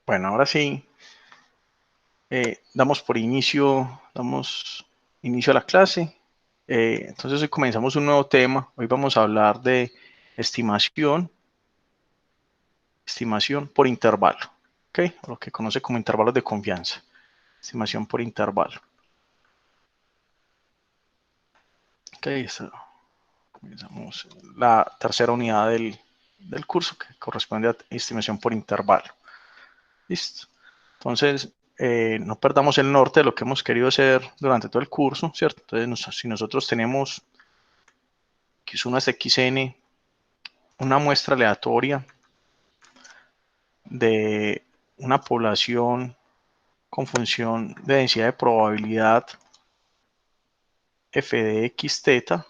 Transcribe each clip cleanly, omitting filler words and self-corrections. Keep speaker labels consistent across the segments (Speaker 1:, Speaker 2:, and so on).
Speaker 1: Bueno, ahora sí, damos inicio a la clase. Entonces hoy comenzamos un nuevo tema. Hoy vamos a hablar de estimación por intervalo, ¿ok? O lo que conoce como intervalos de confianza. Estimación por intervalo. Ok, comenzamos la tercera unidad del curso que corresponde a estimación por intervalo. Listo. Entonces, no perdamos el norte de lo que hemos querido hacer durante todo el curso, ¿cierto? Entonces, si nosotros tenemos x1 hasta xn, una muestra aleatoria de una población con función de densidad de probabilidad f de x teta,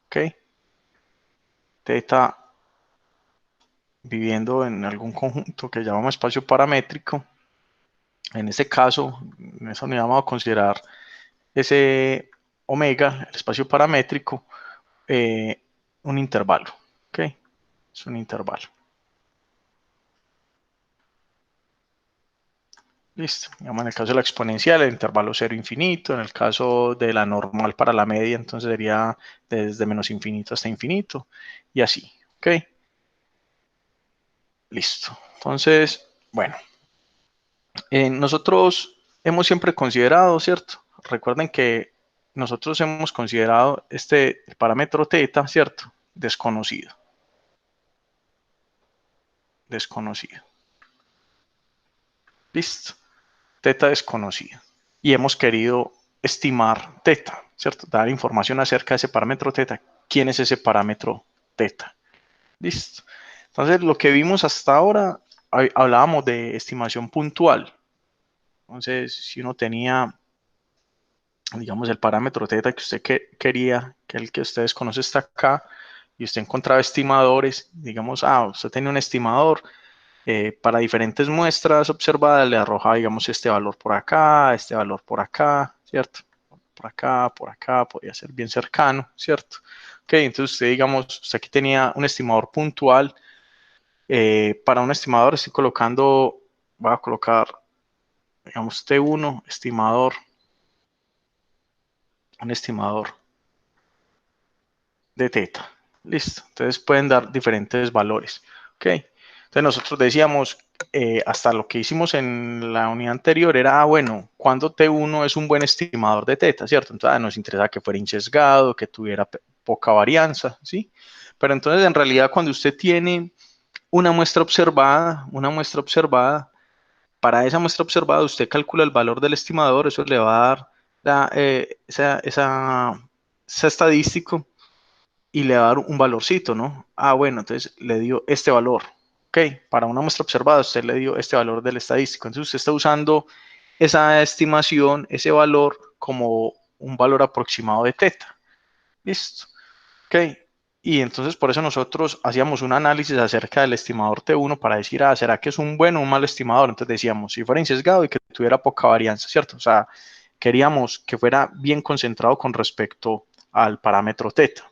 Speaker 1: ¿ok? Teta viviendo en algún conjunto que llamamos espacio paramétrico. En este caso, en esa unidad vamos a considerar ese omega, el espacio paramétrico, eh, un intervalo, ¿ok? Es un intervalo. Listo. Digamos, en el caso de la exponencial, el intervalo 0 infinito. En el caso de la normal para la media, entonces sería desde menos infinito hasta infinito. Y así, ¿ok? Listo. Entonces, bueno, nosotros hemos siempre considerado, ¿cierto? Recuerden que nosotros hemos considerado este parámetro teta, ¿cierto? Desconocido. Desconocido. Listo. Teta desconocida. Y hemos querido estimar teta, ¿cierto? Dar información acerca de ese parámetro teta. ¿Quién es ese parámetro teta? Listo. Entonces, lo que vimos hasta ahora, hablábamos de estimación puntual. Entonces, si uno tenía, digamos, el parámetro teta que usted quería, que el que ustedes conocen está acá, y usted encontraba estimadores, digamos, usted tenía un estimador, para diferentes muestras observadas le arroja, digamos, este valor por acá, este valor por acá, ¿cierto? Por acá, podría ser bien cercano, ¿cierto? Ok, entonces usted, digamos, usted aquí tenía un estimador puntual. Para un estimador estoy colocando, voy a colocar, digamos, T1, estimador, un estimador de teta. Listo. Entonces pueden dar diferentes valores. Ok. Entonces nosotros decíamos, hasta lo que hicimos en la unidad anterior era, bueno, cuando T1 es un buen estimador de teta, ¿cierto? Entonces nos interesa que fuera insesgado, que tuviera poca varianza, ¿sí? Pero entonces en realidad cuando usted tiene una muestra observada, para esa muestra observada usted calcula el valor del estimador, eso le va a dar esa estadístico y le va a dar un valorcito, ¿no? Bueno, entonces le dio este valor. Ok, para una muestra observada usted le dio este valor del estadístico. Entonces usted está usando esa estimación, ese valor, como un valor aproximado de teta. Listo. Ok. Y entonces por eso nosotros hacíamos un análisis acerca del estimador T1 para decir, ¿será que es un buen o un mal estimador? Entonces decíamos, si fuera insesgado y que tuviera poca varianza, ¿cierto? O sea, queríamos que fuera bien concentrado con respecto al parámetro teta.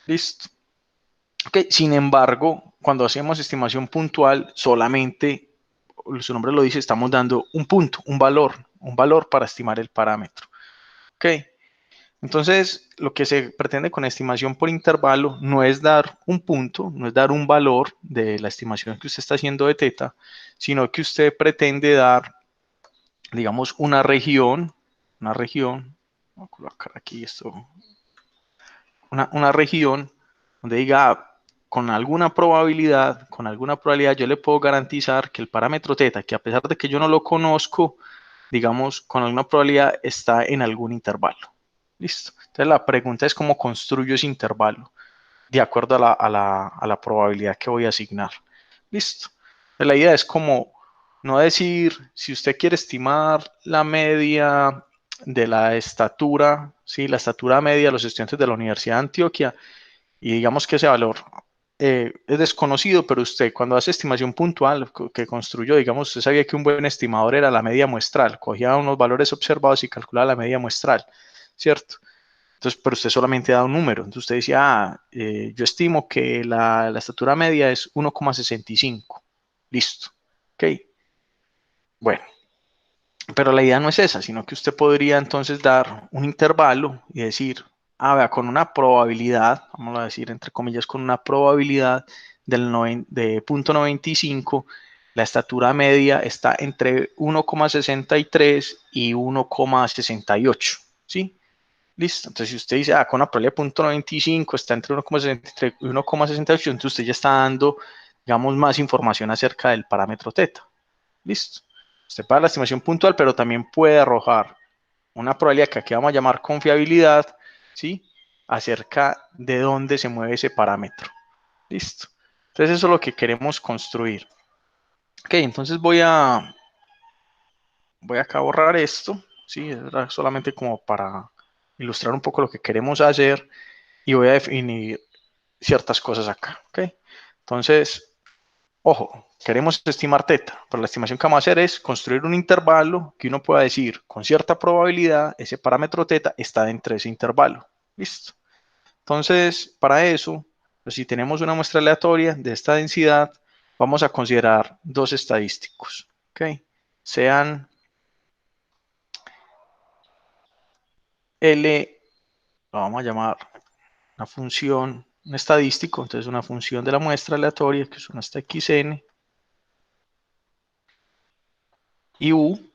Speaker 1: Listo. Okay. Sin embargo, cuando hacemos estimación puntual, solamente, su nombre lo dice, estamos dando un punto, un valor para estimar el parámetro. Ok. Entonces, lo que se pretende con estimación por intervalo no es dar un punto, no es dar un valor de la estimación que usted está haciendo de teta, sino que usted pretende dar, digamos, una región, voy a colocar aquí esto, una región donde diga, con alguna probabilidad yo le puedo garantizar que el parámetro teta, que a pesar de que yo no lo conozco, digamos, con alguna probabilidad está en algún intervalo. Listo. Entonces la pregunta es cómo construyo ese intervalo de acuerdo a la probabilidad que voy a asignar. Listo. Entonces, la idea es como no decir, si usted quiere estimar la media de la estatura, ¿sí? La estatura media de los estudiantes de la Universidad de Antioquia, y digamos que ese valor es desconocido, pero usted cuando hace estimación puntual que construyó, digamos, usted sabía que un buen estimador era la media muestral, cogía unos valores observados y calculaba la media muestral, ¿cierto? Entonces, pero usted solamente da un número. Entonces usted decía, yo estimo que la estatura media es 1,65. Listo. Ok. Bueno, pero la idea no es esa, sino que usted podría entonces dar un intervalo y decir, vea, con una probabilidad, vamos a decir entre comillas, con una probabilidad de 0.95, la estatura media está entre 1,63 y 1,68, ¿sí? Listo. Entonces, si usted dice, con una probabilidad de 0.95 está entre 1,63 y 1,68, entonces usted ya está dando, digamos, más información acerca del parámetro teta. Listo. Usted paga la estimación puntual, pero también puede arrojar una probabilidad que aquí vamos a llamar confiabilidad, ¿sí? Acerca de dónde se mueve ese parámetro. Listo. Entonces, eso es lo que queremos construir. Ok, entonces voy acá a borrar esto, ¿sí? Era solamente como para ilustrar un poco lo que queremos hacer y voy a definir ciertas cosas acá, ¿ok? Entonces, ojo, queremos estimar teta, pero la estimación que vamos a hacer es construir un intervalo que uno pueda decir con cierta probabilidad ese parámetro teta está dentro de ese intervalo. Listo. Entonces, para eso, pues si tenemos una muestra aleatoria de esta densidad, vamos a considerar dos estadísticos, ¿ok? Sean L, lo vamos a llamar una función, un estadístico, entonces una función de la muestra aleatoria, que son hasta xn, y u,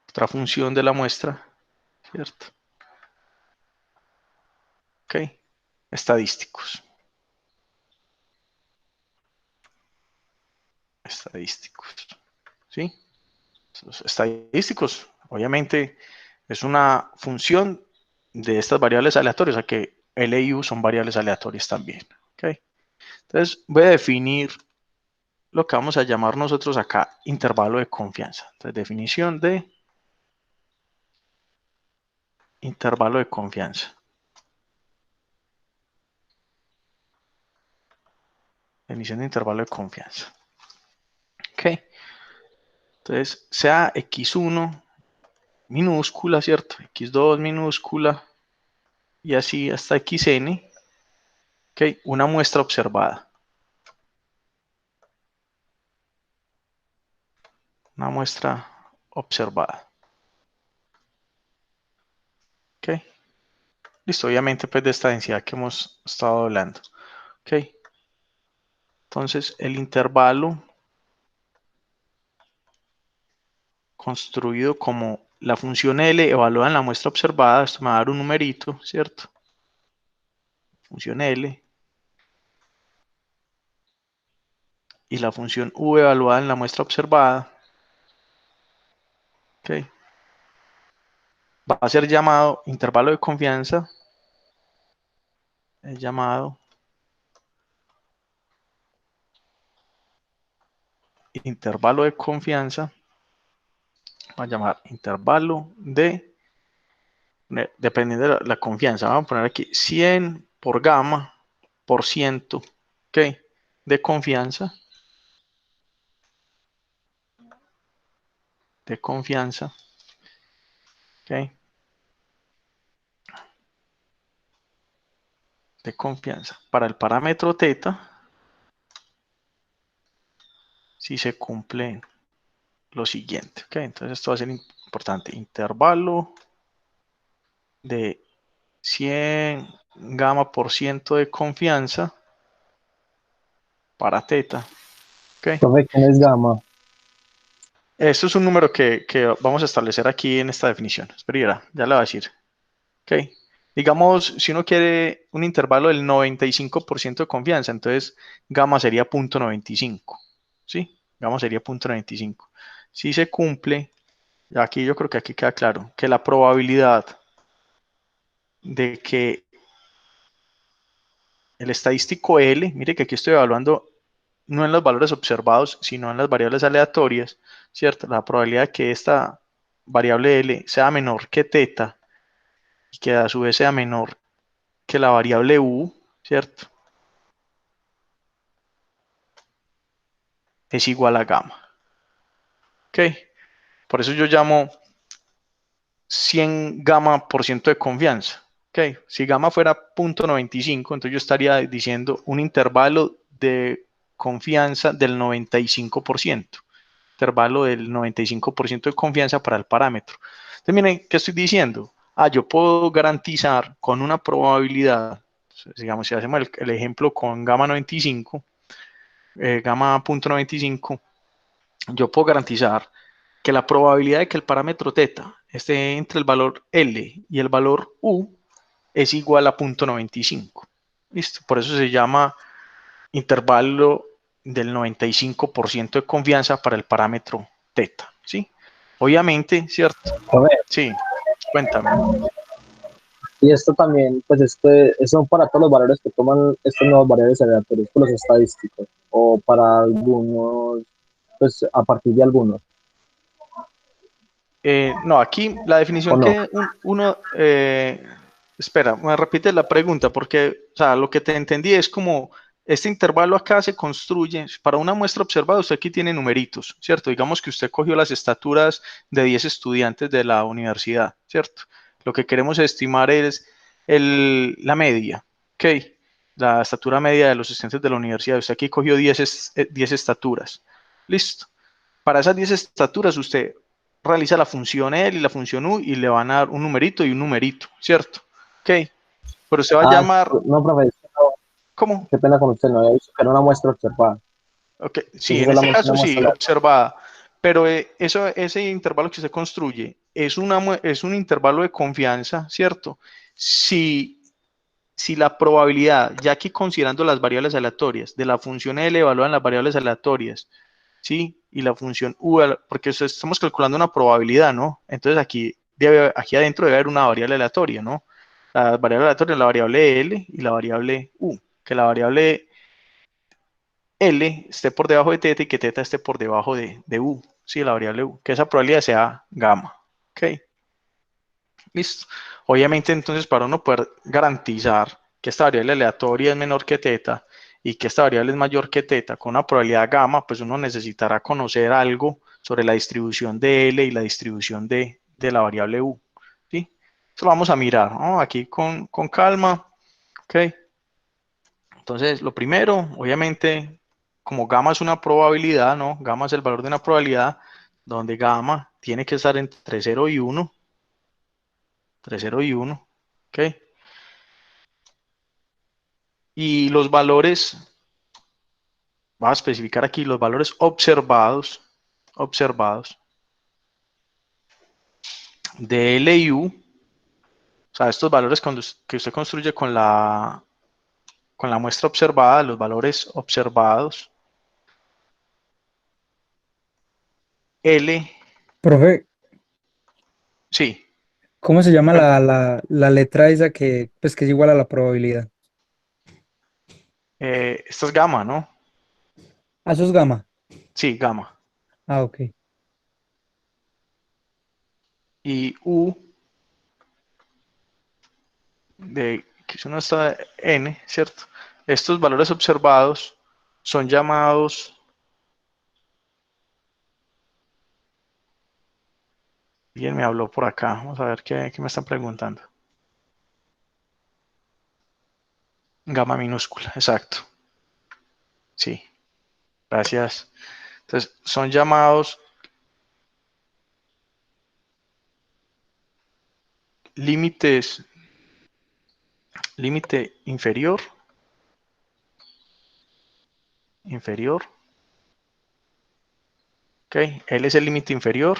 Speaker 1: otra función de la muestra, ¿cierto? Ok, estadísticos. Estadísticos, ¿sí? Los estadísticos, obviamente, es una función de estas variables aleatorias, o sea que L y U son variables aleatorias también, ¿ok? Entonces, voy a definir lo que vamos a llamar nosotros acá intervalo de confianza. Entonces, definición de intervalo de confianza. Definición de intervalo de confianza. Ok. Entonces, sea x1 minúscula, ¿cierto? x2 minúscula y así hasta xn. Ok, una muestra observada. Una muestra observada. Ok. Listo, obviamente pues de esta densidad que hemos estado hablando. Ok. Entonces, el intervalo construido como la función L evaluada en la muestra observada, esto me va a dar un numerito, ¿cierto? Función L. Y la función U evaluada en la muestra observada, ¿ok? Va a ser llamado intervalo de confianza, es llamado intervalo de confianza, va a llamar intervalo de, dependiendo de la confianza, vamos a poner aquí 100 por gamma por ciento, ¿ok? De confianza, ¿ok? De confianza. Para el parámetro teta, si se cumple lo siguiente, ¿ok? Entonces esto va a ser importante, intervalo de 100 gamma por ciento de confianza para teta, ¿ok?
Speaker 2: Profe, ¿quién es gamma?
Speaker 1: Esto es un número que vamos a establecer aquí en esta definición. Espera, ya le voy a decir. Ok. Digamos, si uno quiere un intervalo del 95% de confianza, entonces gamma sería 0.95. ¿Sí? Gamma sería 0.95. Si se cumple, aquí yo creo que aquí queda claro, que la probabilidad de que el estadístico L, mire que aquí estoy evaluando no en los valores observados, sino en las variables aleatorias, ¿cierto? La probabilidad de que esta variable L sea menor que teta y que a su vez sea menor que la variable U, ¿cierto? Es igual a gamma. ¿Ok? Por eso yo llamo 100 gamma por ciento de confianza. ¿Ok? Si gamma fuera 0.95, entonces yo estaría diciendo un intervalo de confianza del 95%. intervalo del 95% de confianza para el parámetro. Entonces, miren, ¿qué estoy diciendo? Yo puedo garantizar con una probabilidad, digamos, si hacemos el ejemplo con gamma 95, gamma punto 95, yo puedo garantizar que la probabilidad de que el parámetro teta esté entre el valor L y el valor U es igual a 0.95. ¿Listo? Por eso se llama intervalo del 95% de confianza para el parámetro teta. ¿Sí? Obviamente, ¿cierto?
Speaker 2: Profe,
Speaker 1: Sí, cuéntame.
Speaker 2: y esto también, pues eso para todos los valores que toman estas nuevas variables aleatorias, por los estadísticos, o para algunos, pues a partir de algunos,
Speaker 1: No, aquí la definición
Speaker 2: o no.
Speaker 1: que uno... espera, me repite la pregunta porque, o sea, lo que te entendí es como este intervalo acá se construye para una muestra observada. Usted aquí tiene numeritos, ¿cierto? Digamos que usted cogió las estaturas de 10 estudiantes de la universidad, ¿cierto? Lo que queremos estimar es la media, ¿ok? La estatura media de los estudiantes de la universidad. Usted aquí cogió 10 estaturas. Listo. Para esas 10 estaturas usted realiza la función L y la función U y le van a dar un numerito y un numerito, ¿cierto? Ok, pero usted va a llamar,
Speaker 2: No, profe,
Speaker 1: ¿cómo?
Speaker 2: qué pena con usted, no había visto que era una muestra observada.
Speaker 1: Ok, sí,
Speaker 2: Eso es
Speaker 1: en este
Speaker 2: solamente una
Speaker 1: caso sí,
Speaker 2: muestra aleatoria.
Speaker 1: observada, pero ese intervalo que se construye es un intervalo de confianza, ¿cierto? Si, si la probabilidad, ya aquí considerando las variables aleatorias, de la función L evaluada en las variables aleatorias, ¿sí? Y la función U, porque estamos calculando una probabilidad, ¿no? Entonces aquí adentro debe haber una variable aleatoria, ¿no? La variable aleatoria es la variable L y la variable U, que la variable L esté por debajo de teta y que teta esté por debajo de U, ¿sí? La variable U, que esa probabilidad sea gamma, ¿ok? Listo. Obviamente, entonces, para uno poder garantizar que esta variable aleatoria es menor que teta y que esta variable es mayor que teta con una probabilidad gamma, pues uno necesitará conocer algo sobre la distribución de L y la distribución de la variable U. ¿Sí? Eso lo vamos a mirar, ¿no? Aquí con calma. ¿Ok? Entonces, lo primero, obviamente, como gamma es una probabilidad, ¿no? Gamma es el valor de una probabilidad, donde gamma tiene que estar entre 0 y 1. Entre 0 y 1. ¿Ok? Y los valores, va a especificar aquí los valores observados de L y U, o sea, estos valores que usted construye con la muestra observada, los valores observados, L,
Speaker 3: Profe,
Speaker 1: sí,
Speaker 3: ¿cómo se llama
Speaker 1: bueno,
Speaker 3: la letra esa que, pues, que es igual a la probabilidad?
Speaker 1: esta es gamma, ¿no?
Speaker 3: Ah, eso es gamma.
Speaker 1: Sí, gamma.
Speaker 3: Ah, ok.
Speaker 1: Y U, que es una está N, ¿cierto? Estos valores observados son llamados, alguien me habló por acá, vamos a ver qué me están preguntando. Gamma minúscula, exacto. Sí, gracias. Entonces, son llamados límites, límite inferior, inferior, ¿ok? L es el límite inferior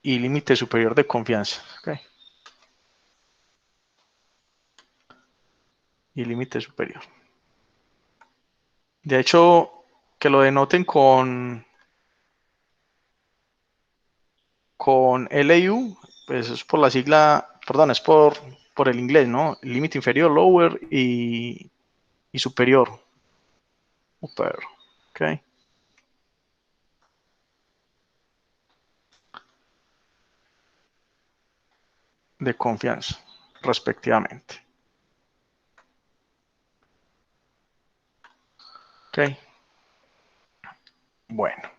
Speaker 1: y límite superior de confianza, ¿ok? Y límite superior. De hecho, que lo denoten con LU, pues es por la sigla, perdón, es por el inglés, ¿no? Límite inferior, lower y superior, upper, ¿ok? De confianza, respectivamente, ¿ok? Bueno.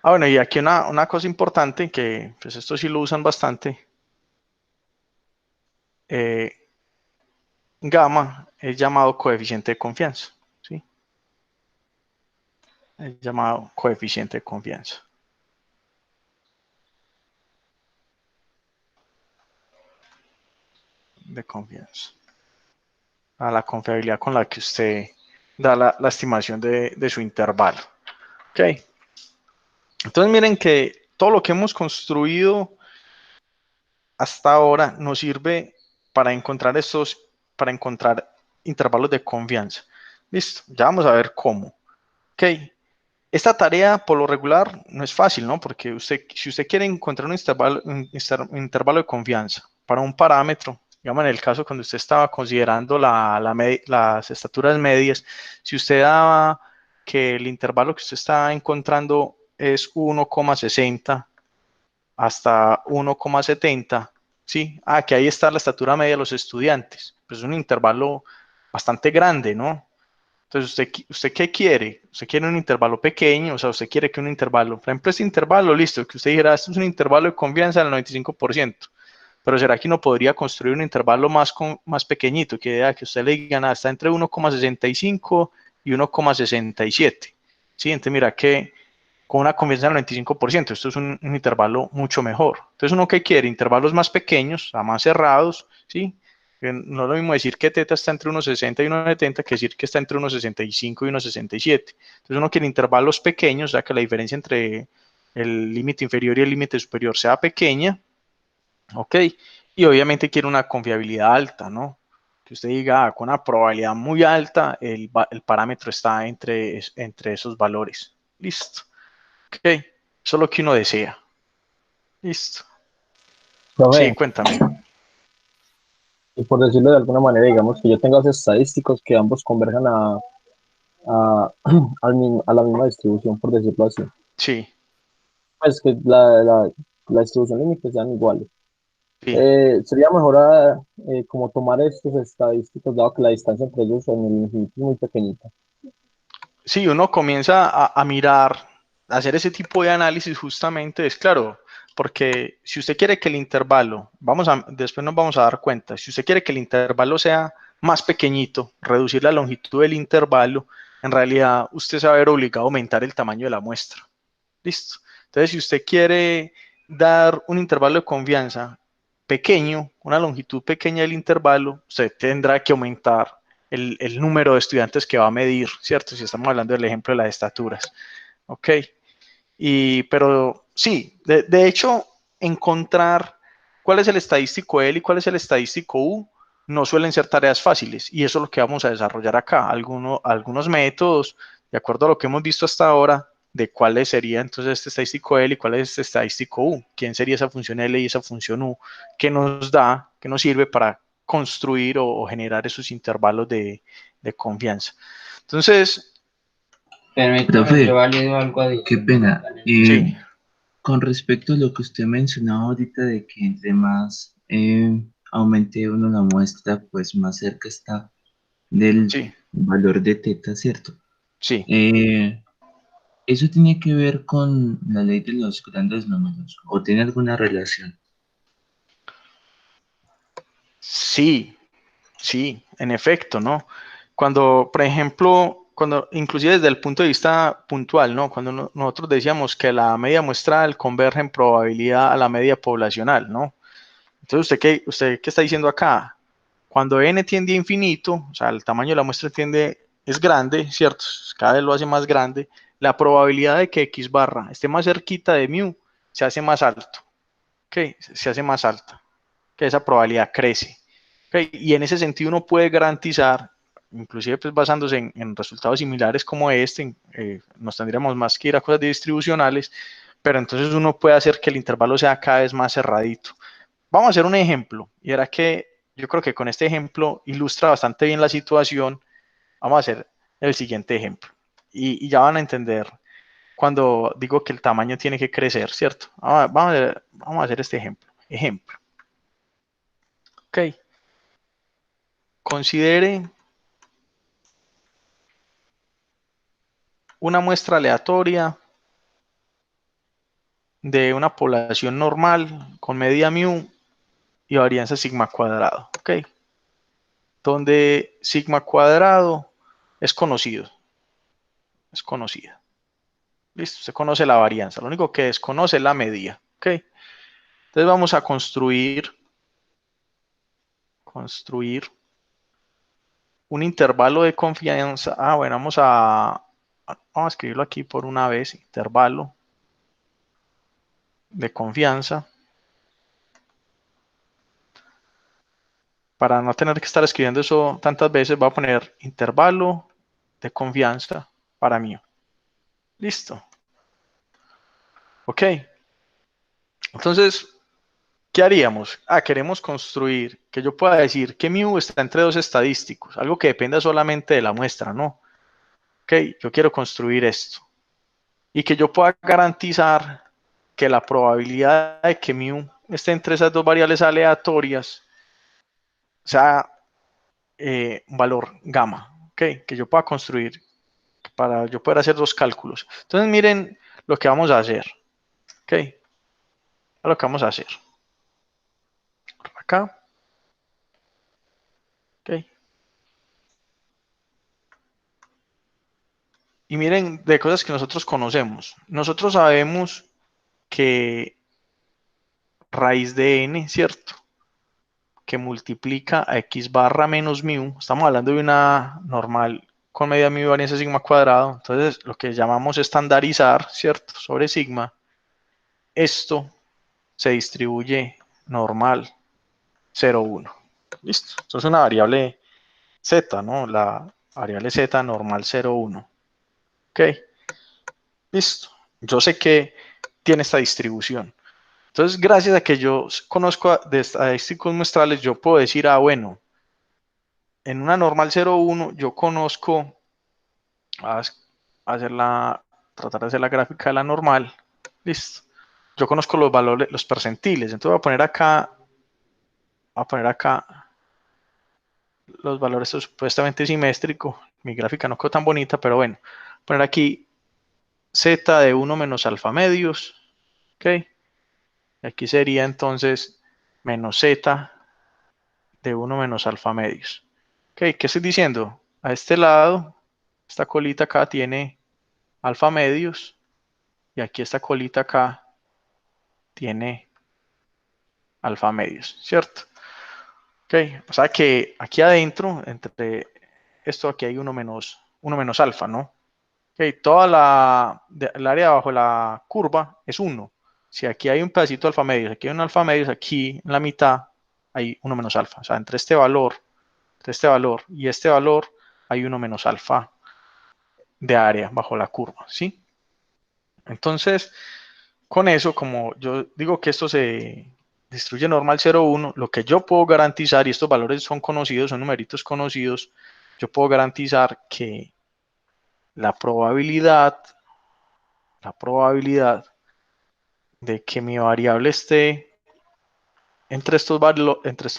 Speaker 1: Bueno, y aquí una cosa importante que, pues esto sí lo usan bastante, eh, gamma es llamado coeficiente de confianza, ¿sí? el llamado coeficiente de confianza. De confianza. A la confiabilidad con la que usted da la estimación de su intervalo. Ok. Entonces miren que todo lo que hemos construido hasta ahora nos sirve para encontrar intervalos de confianza. Listo, ya vamos a ver cómo. Ok. Esta tarea por lo regular no es fácil, ¿no? Porque si usted quiere encontrar un intervalo de confianza para un parámetro, digamos en el caso cuando usted estaba considerando las estaturas medias, si usted daba que el intervalo que usted está encontrando es 1,60 hasta 1,70, ¿sí? Ah, que ahí está la estatura media de los estudiantes. Pues es un intervalo bastante grande, ¿no? Entonces, ¿usted qué quiere? ¿Usted quiere un intervalo pequeño? O sea, ¿usted quiere que un intervalo, por ejemplo, este intervalo, listo, que usted dijera, esto es un intervalo de confianza del 95%, pero ¿será que no podría construir un intervalo más pequeñito, que usted le diga, nada, está entre 1,65 y 1,67? ¿Sí? Entonces, mira que con una confianza del 95%, esto es un intervalo mucho mejor. Entonces, ¿uno qué quiere? Intervalos más pequeños, más cerrados, ¿sí? No es lo mismo decir que teta está entre 1,60 y 1,70 que decir que está entre 1,65 y 1,67. Entonces uno quiere intervalos pequeños, ya que la diferencia entre el límite inferior y el límite superior sea pequeña, ¿ok? Y obviamente quiere una confiabilidad alta, ¿no? Que usted diga, con una probabilidad muy alta, el parámetro está entre esos valores. Listo. Ok. Eso es lo que uno desea. Listo. Sí,
Speaker 2: Profe,
Speaker 1: cuéntame.
Speaker 2: y por decirlo de alguna manera, digamos que yo tengo los estadísticos que ambos converjan a, a la misma distribución, por decirlo así.
Speaker 1: Sí,
Speaker 2: Pues que la distribución límite sean iguales.
Speaker 1: sí.
Speaker 2: Sería mejor como tomar estos estadísticos, dado que la distancia entre ellos en el infinito es muy pequeñita.
Speaker 1: Sí, uno comienza a mirar, a hacer ese tipo de análisis justamente, es claro, porque si usted quiere que el intervalo, después nos vamos a dar cuenta, si usted quiere que el intervalo sea más pequeñito, reducir la longitud del intervalo, en realidad usted se va a ver obligado a aumentar el tamaño de la muestra. Listo. Entonces, si usted quiere dar un intervalo de confianza pequeño, una longitud pequeña del intervalo, usted tendrá que aumentar el número de estudiantes que va a medir, ¿cierto? Si estamos hablando del ejemplo de las estaturas. ¿Ok? Pero sí, de hecho, encontrar cuál es el estadístico L y cuál es el estadístico U no suelen ser tareas fáciles, y eso es lo que vamos a desarrollar acá, algunos métodos, de acuerdo a lo que hemos visto hasta ahora, de cuáles sería entonces este estadístico L y cuál es este estadístico U, quién sería esa función L y esa función U, que nos sirve para construir o generar esos intervalos de confianza. Entonces,
Speaker 4: Permítame,
Speaker 5: Profe,
Speaker 4: yo valido algo
Speaker 5: qué
Speaker 4: adicional.
Speaker 5: pena.
Speaker 1: sí,
Speaker 5: Con respecto a lo que usted mencionaba ahorita de que entre más aumente uno la muestra, pues más cerca está del
Speaker 1: sí,
Speaker 5: valor de teta, ¿cierto?
Speaker 1: sí.
Speaker 5: Eh, ¿Eso tiene que ver con la ley de los grandes números o tiene alguna relación?
Speaker 1: Sí, sí, en efecto, ¿no? Cuando, por ejemplo, inclusive desde el punto de vista puntual, ¿no? Cuando nosotros decíamos que la media muestral converge en probabilidad a la media poblacional, ¿no? Entonces, ¿usted qué está diciendo acá? Cuando n tiende a infinito, o sea, el tamaño de la muestra es grande, ¿cierto? Cada vez lo hace más grande, la probabilidad de que x barra esté más cerquita de mu se hace más alto, ¿ok? Se hace más alta, que esa probabilidad crece. ¿Ok? Y en ese sentido uno puede garantizar, inclusive pues basándose en resultados similares como este, nos tendríamos más que ir a cosas distribucionales, pero entonces uno puede hacer que el intervalo sea cada vez más cerradito. Vamos a hacer un ejemplo, y era que yo creo que con este ejemplo ilustra bastante bien la situación. Vamos a hacer el siguiente ejemplo, y ya van a entender cuando digo que el tamaño tiene que crecer, ¿cierto? Vamos a hacer este ejemplo. Ejemplo, ok. Considere una muestra aleatoria de una población normal con medida mu y varianza sigma cuadrado, ¿ok? Donde sigma cuadrado es conocido, es conocida. Listo, se conoce la varianza. Lo único que desconoce es la medida. ¿Ok? Entonces vamos a construir un intervalo de confianza. Ah, bueno, vamos a escribirlo aquí por una vez. Intervalo de confianza. Para no tener que estar escribiendo eso tantas veces, voy a poner intervalo de confianza para mí. Listo. Ok. Entonces, ¿qué haríamos? Queremos construir que yo pueda decir que mu está entre dos estadísticos, algo que dependa solamente de la muestra, ¿no? Ok, yo quiero construir esto. Y que yo pueda garantizar que la probabilidad de que mu esté entre esas dos variables aleatorias sea un valor gamma. Ok, que yo pueda construir para yo poder hacer dos cálculos. Entonces, miren lo que vamos a hacer. Ok, lo que vamos a hacer. Acá. Ok. Y miren de cosas que nosotros conocemos. Nosotros sabemos que raíz de n, ¿cierto? Que multiplica a x barra menos mu. Estamos hablando de una normal con medida mu y varianza sigma cuadrado. Entonces, lo que llamamos estandarizar, ¿cierto? Sobre sigma. Esto se distribuye normal 0, 1. Listo. Esto es una variable z, ¿no? La variable z normal 0, 1. Ok. Listo. Yo sé que tiene esta distribución. Entonces, gracias a que yo conozco de estadísticos muestrales, yo puedo decir, bueno, en una normal 0,1 yo conozco, tratar de hacer la gráfica de la normal, listo. Yo conozco los valores, los percentiles, entonces voy a poner acá los valores supuestamente simétricos. Mi gráfica no quedó tan bonita, pero bueno, poner aquí z de 1 menos alfa medios, ok. Aquí sería entonces menos z de 1 menos alfa medios. Ok, ¿qué estoy diciendo? A este lado, esta colita acá tiene alfa medios y aquí esta colita acá tiene alfa medios, ¿cierto? Ok, o sea que aquí adentro, entre esto aquí hay 1 menos alfa, ¿no? Ok, toda el área bajo la curva es 1. Si aquí hay un pedacito de alfa medios, aquí hay un alfa medios, aquí en la mitad hay 1 menos alfa. O sea, entre este valor y este valor hay 1 menos alfa de área bajo la curva, ¿sí? Entonces, con eso, como yo digo que esto se distribuye normal 0, 1, lo que yo puedo garantizar, y estos valores son conocidos, son numeritos conocidos, yo puedo garantizar que la probabilidad de que mi variable esté entre estos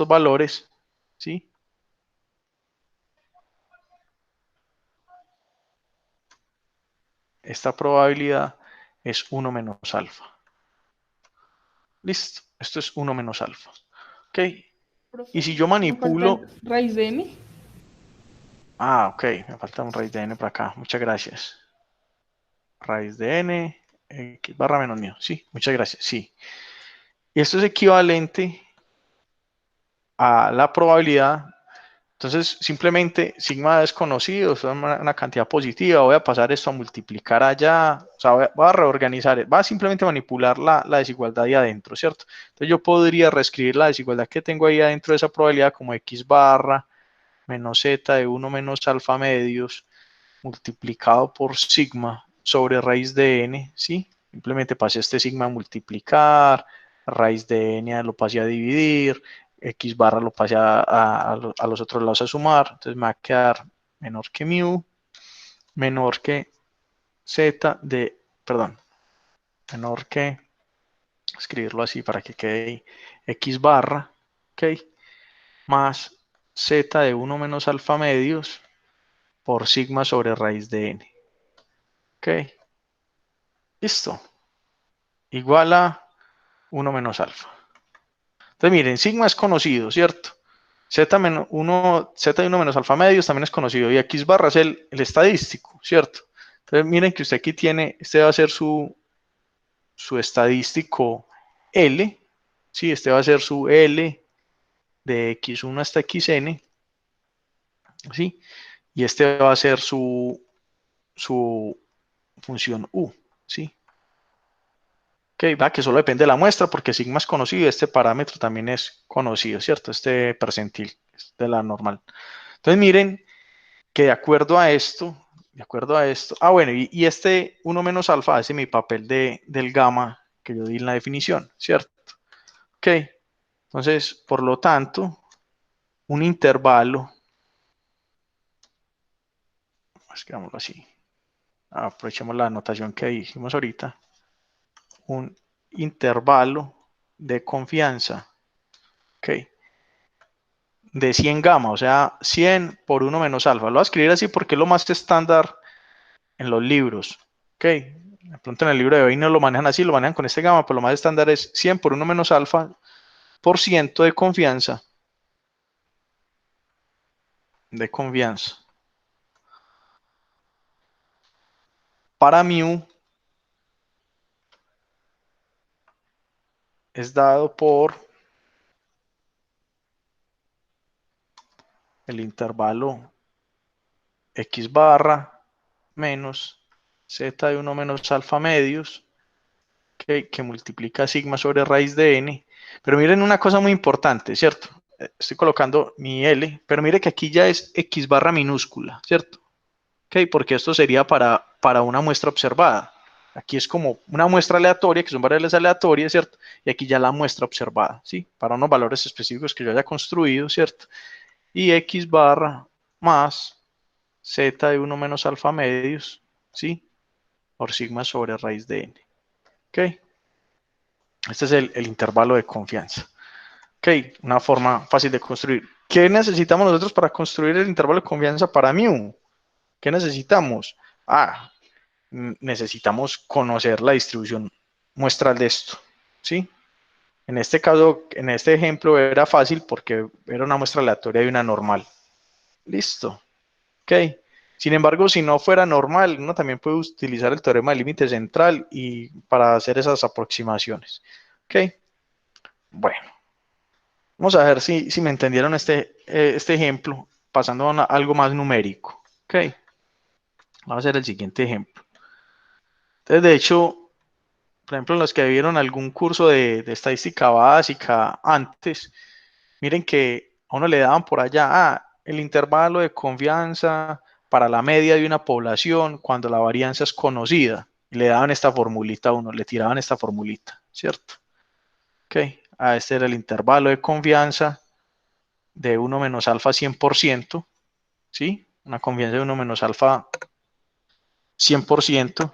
Speaker 1: valores, ¿sí? Esta probabilidad es 1 menos alfa. Listo, esto es 1 menos alfa. Ok,
Speaker 6: Profe,
Speaker 1: y si yo
Speaker 6: me
Speaker 1: manipulo...
Speaker 6: falta raíz de n.
Speaker 1: Ok, me falta un raíz de n por acá, muchas gracias. Raíz de n, x barra menos mío, sí, muchas gracias, sí. Y esto es equivalente a la probabilidad. Entonces, simplemente sigma desconocido, es una cantidad positiva, voy a pasar esto a multiplicar allá, o sea, voy a reorganizar, va a simplemente manipular la desigualdad ahí adentro, ¿cierto? Entonces yo podría reescribir la desigualdad que tengo ahí adentro de esa probabilidad como x barra menos z de 1 menos alfa medios multiplicado por sigma sobre raíz de n, ¿sí? Simplemente pasé este sigma a multiplicar, raíz de n lo pasé a dividir, x barra lo pasé a los otros lados a sumar, entonces me va a quedar menor que mu, menor que z de, perdón, menor que, escribirlo así para que quede x barra, ok, más z de 1 menos alfa medios por sigma sobre raíz de n. Ok, listo. Igual a 1 menos alfa. Entonces miren, sigma es conocido, ¿cierto? Z de 1 menos alfa medios también es conocido y x barra es el estadístico, ¿cierto? Entonces miren que usted aquí tiene, este va a ser su estadístico L, ¿sí? Este va a ser su L de x1 hasta xn, ¿sí? Y este va a ser su función u, ¿sí? Ok, va que solo depende de la muestra porque sigma es conocido y este parámetro también es conocido, ¿cierto? Este percentil es de la normal. Entonces miren que de acuerdo a esto, bueno, y este 1 menos alfa hace mi papel del gamma que yo di en la definición, ¿cierto? Ok, entonces, por lo tanto, un intervalo, escribámoslo así, aprovechemos la anotación que dijimos ahorita, un intervalo de confianza, ok, de 100 gamma, o sea, 100 por 1 menos alfa. Lo voy a escribir así porque es lo más estándar en los libros, ok. De pronto en el libro de hoy no lo manejan así, lo manejan con este gamma, pero lo más estándar es 100 por 1 menos alfa por ciento de confianza. Para mu es dado por el intervalo x barra menos z de 1 menos alfa medios, que multiplica sigma sobre raíz de n. Pero miren una cosa muy importante, ¿cierto? Estoy colocando mi L, pero mire que aquí ya es x barra minúscula, ¿cierto? Ok, porque esto sería para una muestra observada. Aquí es como una muestra aleatoria, que son variables aleatorias, ¿cierto? Y aquí ya la muestra observada, ¿sí? Para unos valores específicos que yo haya construido, ¿cierto? Y x barra más z de 1 menos alfa medios, ¿sí? Por sigma sobre raíz de n. ¿Ok? Este es el intervalo de confianza. Ok, una forma fácil de construir. ¿Qué necesitamos nosotros para construir el intervalo de confianza para mu? ¿Qué necesitamos? Necesitamos conocer la distribución muestral de esto, ¿sí? En este caso, en este ejemplo era fácil porque era una muestra aleatoria y una normal. Listo. Ok. Sin embargo, si no fuera normal, uno también puede utilizar el teorema del límite central y para hacer esas aproximaciones. Ok. Bueno, vamos a ver si me entendieron este ejemplo, pasando a algo más numérico. Ok. Vamos a hacer el siguiente ejemplo. Entonces, de hecho, por ejemplo, los que vieron algún curso de estadística básica antes, miren que a uno le daban por allá, el intervalo de confianza para la media de una población cuando la varianza es conocida. Y le daban esta formulita a uno, le tiraban esta formulita, ¿cierto? Ok, este era el intervalo de confianza de 1 menos alfa 100%, ¿sí? Una confianza de 1 menos alfa 100%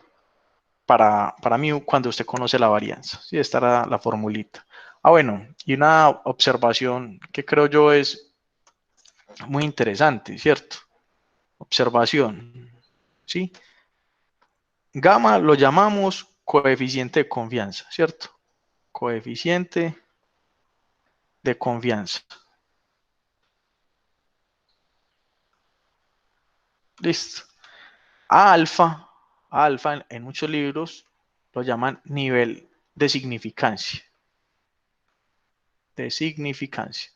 Speaker 1: para mí cuando usted conoce la varianza. ¿Sí? Esta era la formulita. Bueno, y una observación que creo yo es muy interesante, ¿cierto? Observación, ¿sí? Gamma lo llamamos coeficiente de confianza, ¿cierto? Coeficiente de confianza. Listo. Alfa en muchos libros lo llaman nivel de significancia. De significancia.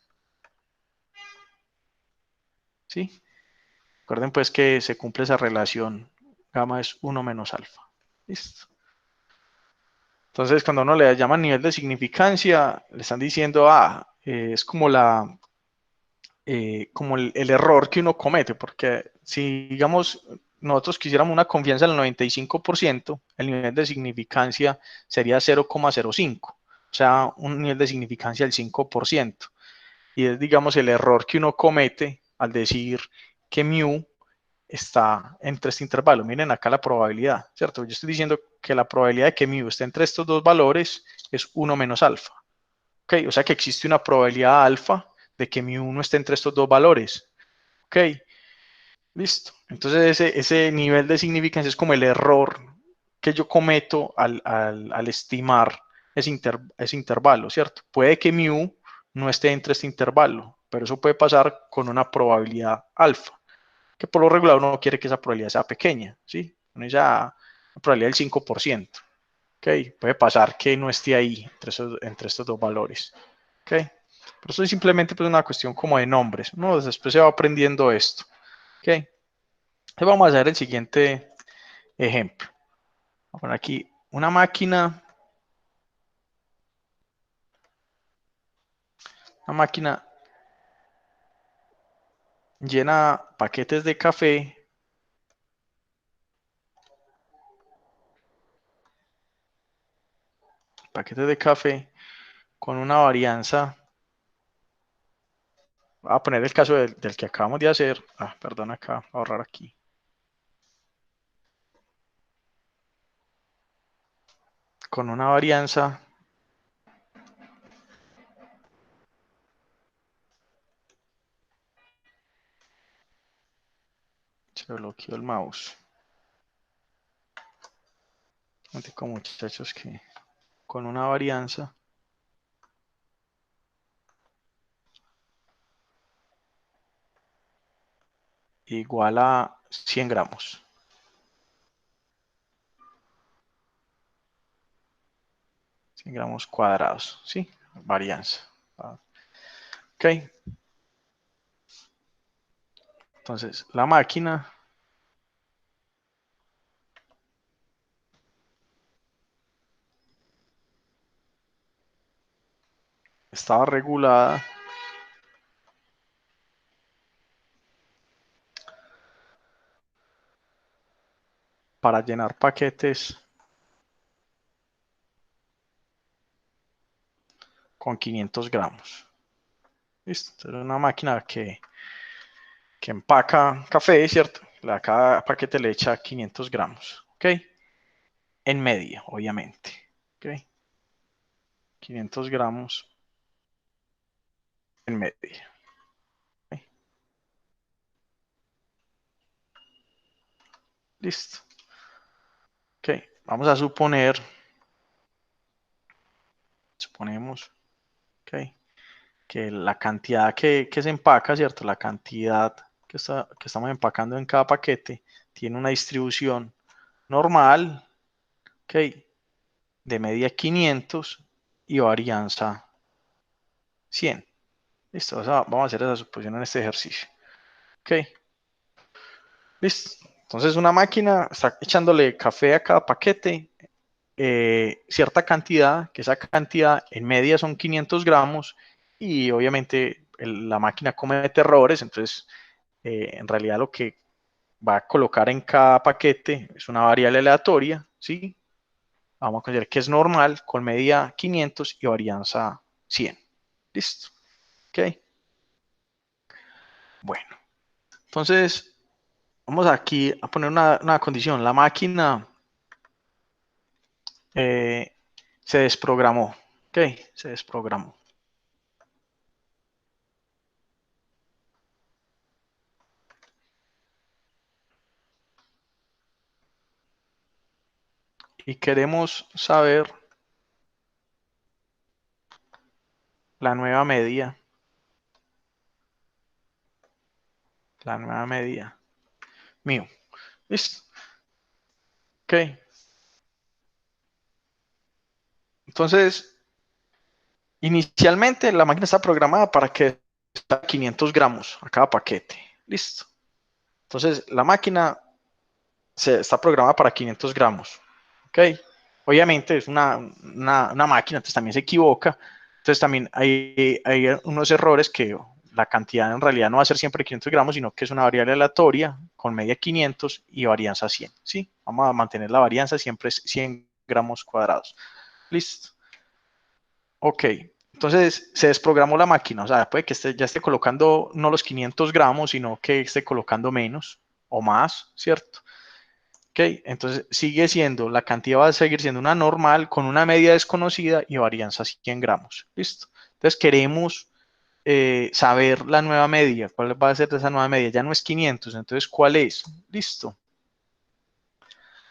Speaker 1: ¿Sí? Recuerden pues que se cumple esa relación. Gamma es 1 menos alfa. Listo. Entonces, cuando uno le llama nivel de significancia, le están diciendo, es como como el error que uno comete, porque si, digamos, nosotros quisiéramos una confianza del 95%, el nivel de significancia sería 0,05, o sea, un nivel de significancia del 5%. Y es, digamos, el error que uno comete al decir que mu está entre este intervalo. Miren acá la probabilidad, ¿cierto? Yo estoy diciendo que la probabilidad de que mu esté entre estos dos valores es 1 menos alfa. ¿Ok? O sea que existe una probabilidad alfa de que mu no esté entre estos dos valores. ¿Ok? Listo. Entonces ese nivel de significancia es como el error que yo cometo al estimar ese intervalo, ¿cierto? Puede que mu no esté entre este intervalo, pero eso puede pasar con una probabilidad alfa, que por lo regular uno quiere que esa probabilidad sea pequeña, ¿sí? Una probabilidad del 5%. ¿Ok? Puede pasar que no esté ahí entre estos dos valores. ¿Ok? Pero esto es simplemente pues, una cuestión como de nombres. Uno después se va aprendiendo esto. ¿Ok? Entonces vamos a hacer el siguiente ejemplo. Voy a poner aquí una máquina. Una máquina llena paquetes de café con una varianza. Voy a poner el caso del que acabamos de hacer. Perdón, acá, voy a ahorrar aquí. Con una varianza se bloqueó el mouse. Como muchachos que con una varianza igual a 100 gramos. Gramos cuadrados, ¿sí? Varianza. Ok. Entonces, la máquina estaba regulada para llenar paquetes con 500 gramos. ¿Listo? Es una máquina que empaca café, ¿cierto? Cada paquete le echa 500 gramos. ¿Ok? En media, obviamente. ¿Ok? 500 gramos en media. ¿Ok? Listo. Ok, vamos a suponemos, ok, que la cantidad que se empaca, ¿cierto? La cantidad que estamos empacando en cada paquete tiene una distribución normal, ok, de media 500 y varianza 100. Listo, vamos a hacer esa suposición en este ejercicio. Ok, listo. Entonces una máquina está echándole café a cada paquete, cierta cantidad, que esa cantidad en media son 500 gramos y obviamente la máquina comete errores, entonces en realidad lo que va a colocar en cada paquete es una variable aleatoria, ¿sí? Vamos a considerar que es normal con media 500 y varianza 100. Listo. Ok. Bueno, entonces vamos aquí a poner una condición. La máquina se desprogramó. Ok, se desprogramó. Y queremos saber la nueva media. La nueva media mío. ¿Listo? Ok. Entonces, inicialmente la máquina está programada para que está 500 gramos a cada paquete. Listo. Entonces, la máquina está programada para 500 gramos. Ok. Obviamente es una máquina, entonces también se equivoca. Entonces también hay unos errores que la cantidad en realidad no va a ser siempre 500 gramos, sino que es una variable aleatoria con media 500 y varianza 100. ¿Sí? Vamos a mantener la varianza, siempre es 100 gramos cuadrados. Listo. Ok. Entonces se desprogramó la máquina. O sea, puede que ya esté colocando no los 500 gramos, sino que esté colocando menos o más, ¿cierto? Ok, entonces sigue siendo, la cantidad va a seguir siendo una normal con una media desconocida y varianza 100 gramos. Listo. Entonces queremos saber la nueva media. ¿Cuál va a ser esa nueva media? Ya no es 500, entonces ¿cuál es? Listo.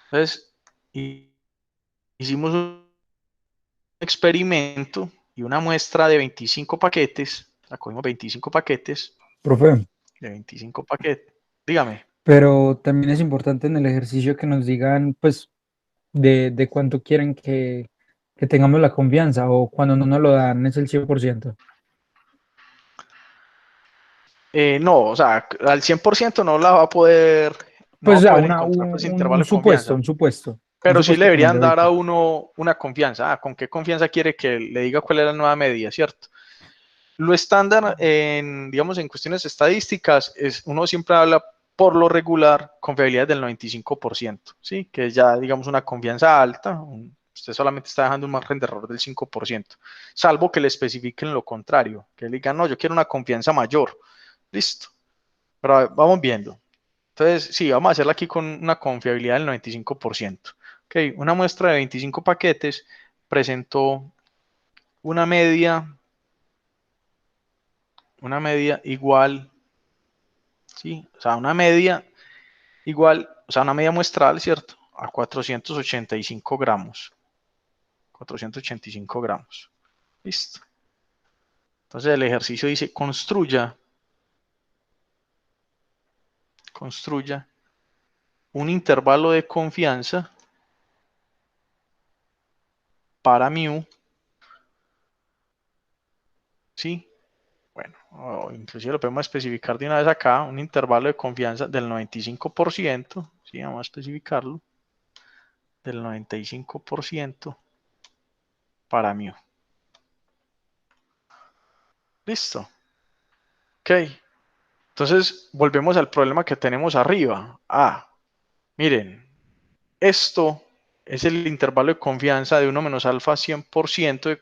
Speaker 1: Entonces hicimos un experimento y una muestra de 25 paquetes. La cogimos 25 paquetes.
Speaker 3: Profe,
Speaker 1: De 25 paquetes. Dígame.
Speaker 3: Pero también es importante en el ejercicio que nos digan, pues, de cuánto quieren que tengamos la confianza o cuando no nos lo dan es el 100%.
Speaker 1: No, o sea, al 100% no la va a poder, no va
Speaker 3: Pues
Speaker 1: a
Speaker 3: ya,
Speaker 1: poder encontrar pues intervalo
Speaker 3: un
Speaker 1: de confianza,
Speaker 3: supuesto, un
Speaker 1: pero sí le
Speaker 3: supuesto como el
Speaker 1: deberían
Speaker 3: de
Speaker 1: dar a
Speaker 3: ahorita.
Speaker 1: uno una confianza. ¿Con qué confianza quiere que le diga cuál es la nueva medida, cierto? Lo estándar en, digamos, en cuestiones estadísticas es, uno siempre habla por lo regular con fiabilidad del 95%, ¿sí? Que es ya, digamos, una confianza alta. Usted solamente está dejando un margen de error del 5%, salvo que le especifiquen lo contrario, que le digan, no, yo quiero una confianza mayor. Listo. Pero vamos viendo. Entonces, sí, vamos a hacerla aquí con una confiabilidad del 95%. Ok, una muestra de 25 paquetes presentó una media, igual, ¿sí? O sea, una media igual, o sea, una media muestral, ¿cierto? A 485 gramos. 485 gramos. Listo. Entonces el ejercicio dice, construya un intervalo de confianza para mu, ¿sí? Bueno, o inclusive lo podemos especificar de una vez acá, un intervalo de confianza del 95%, ¿sí? Vamos a especificarlo, del 95% para mu. Listo. Ok. Entonces, volvemos al problema que tenemos arriba. Miren, esto es el intervalo de confianza de 1 menos alfa 100%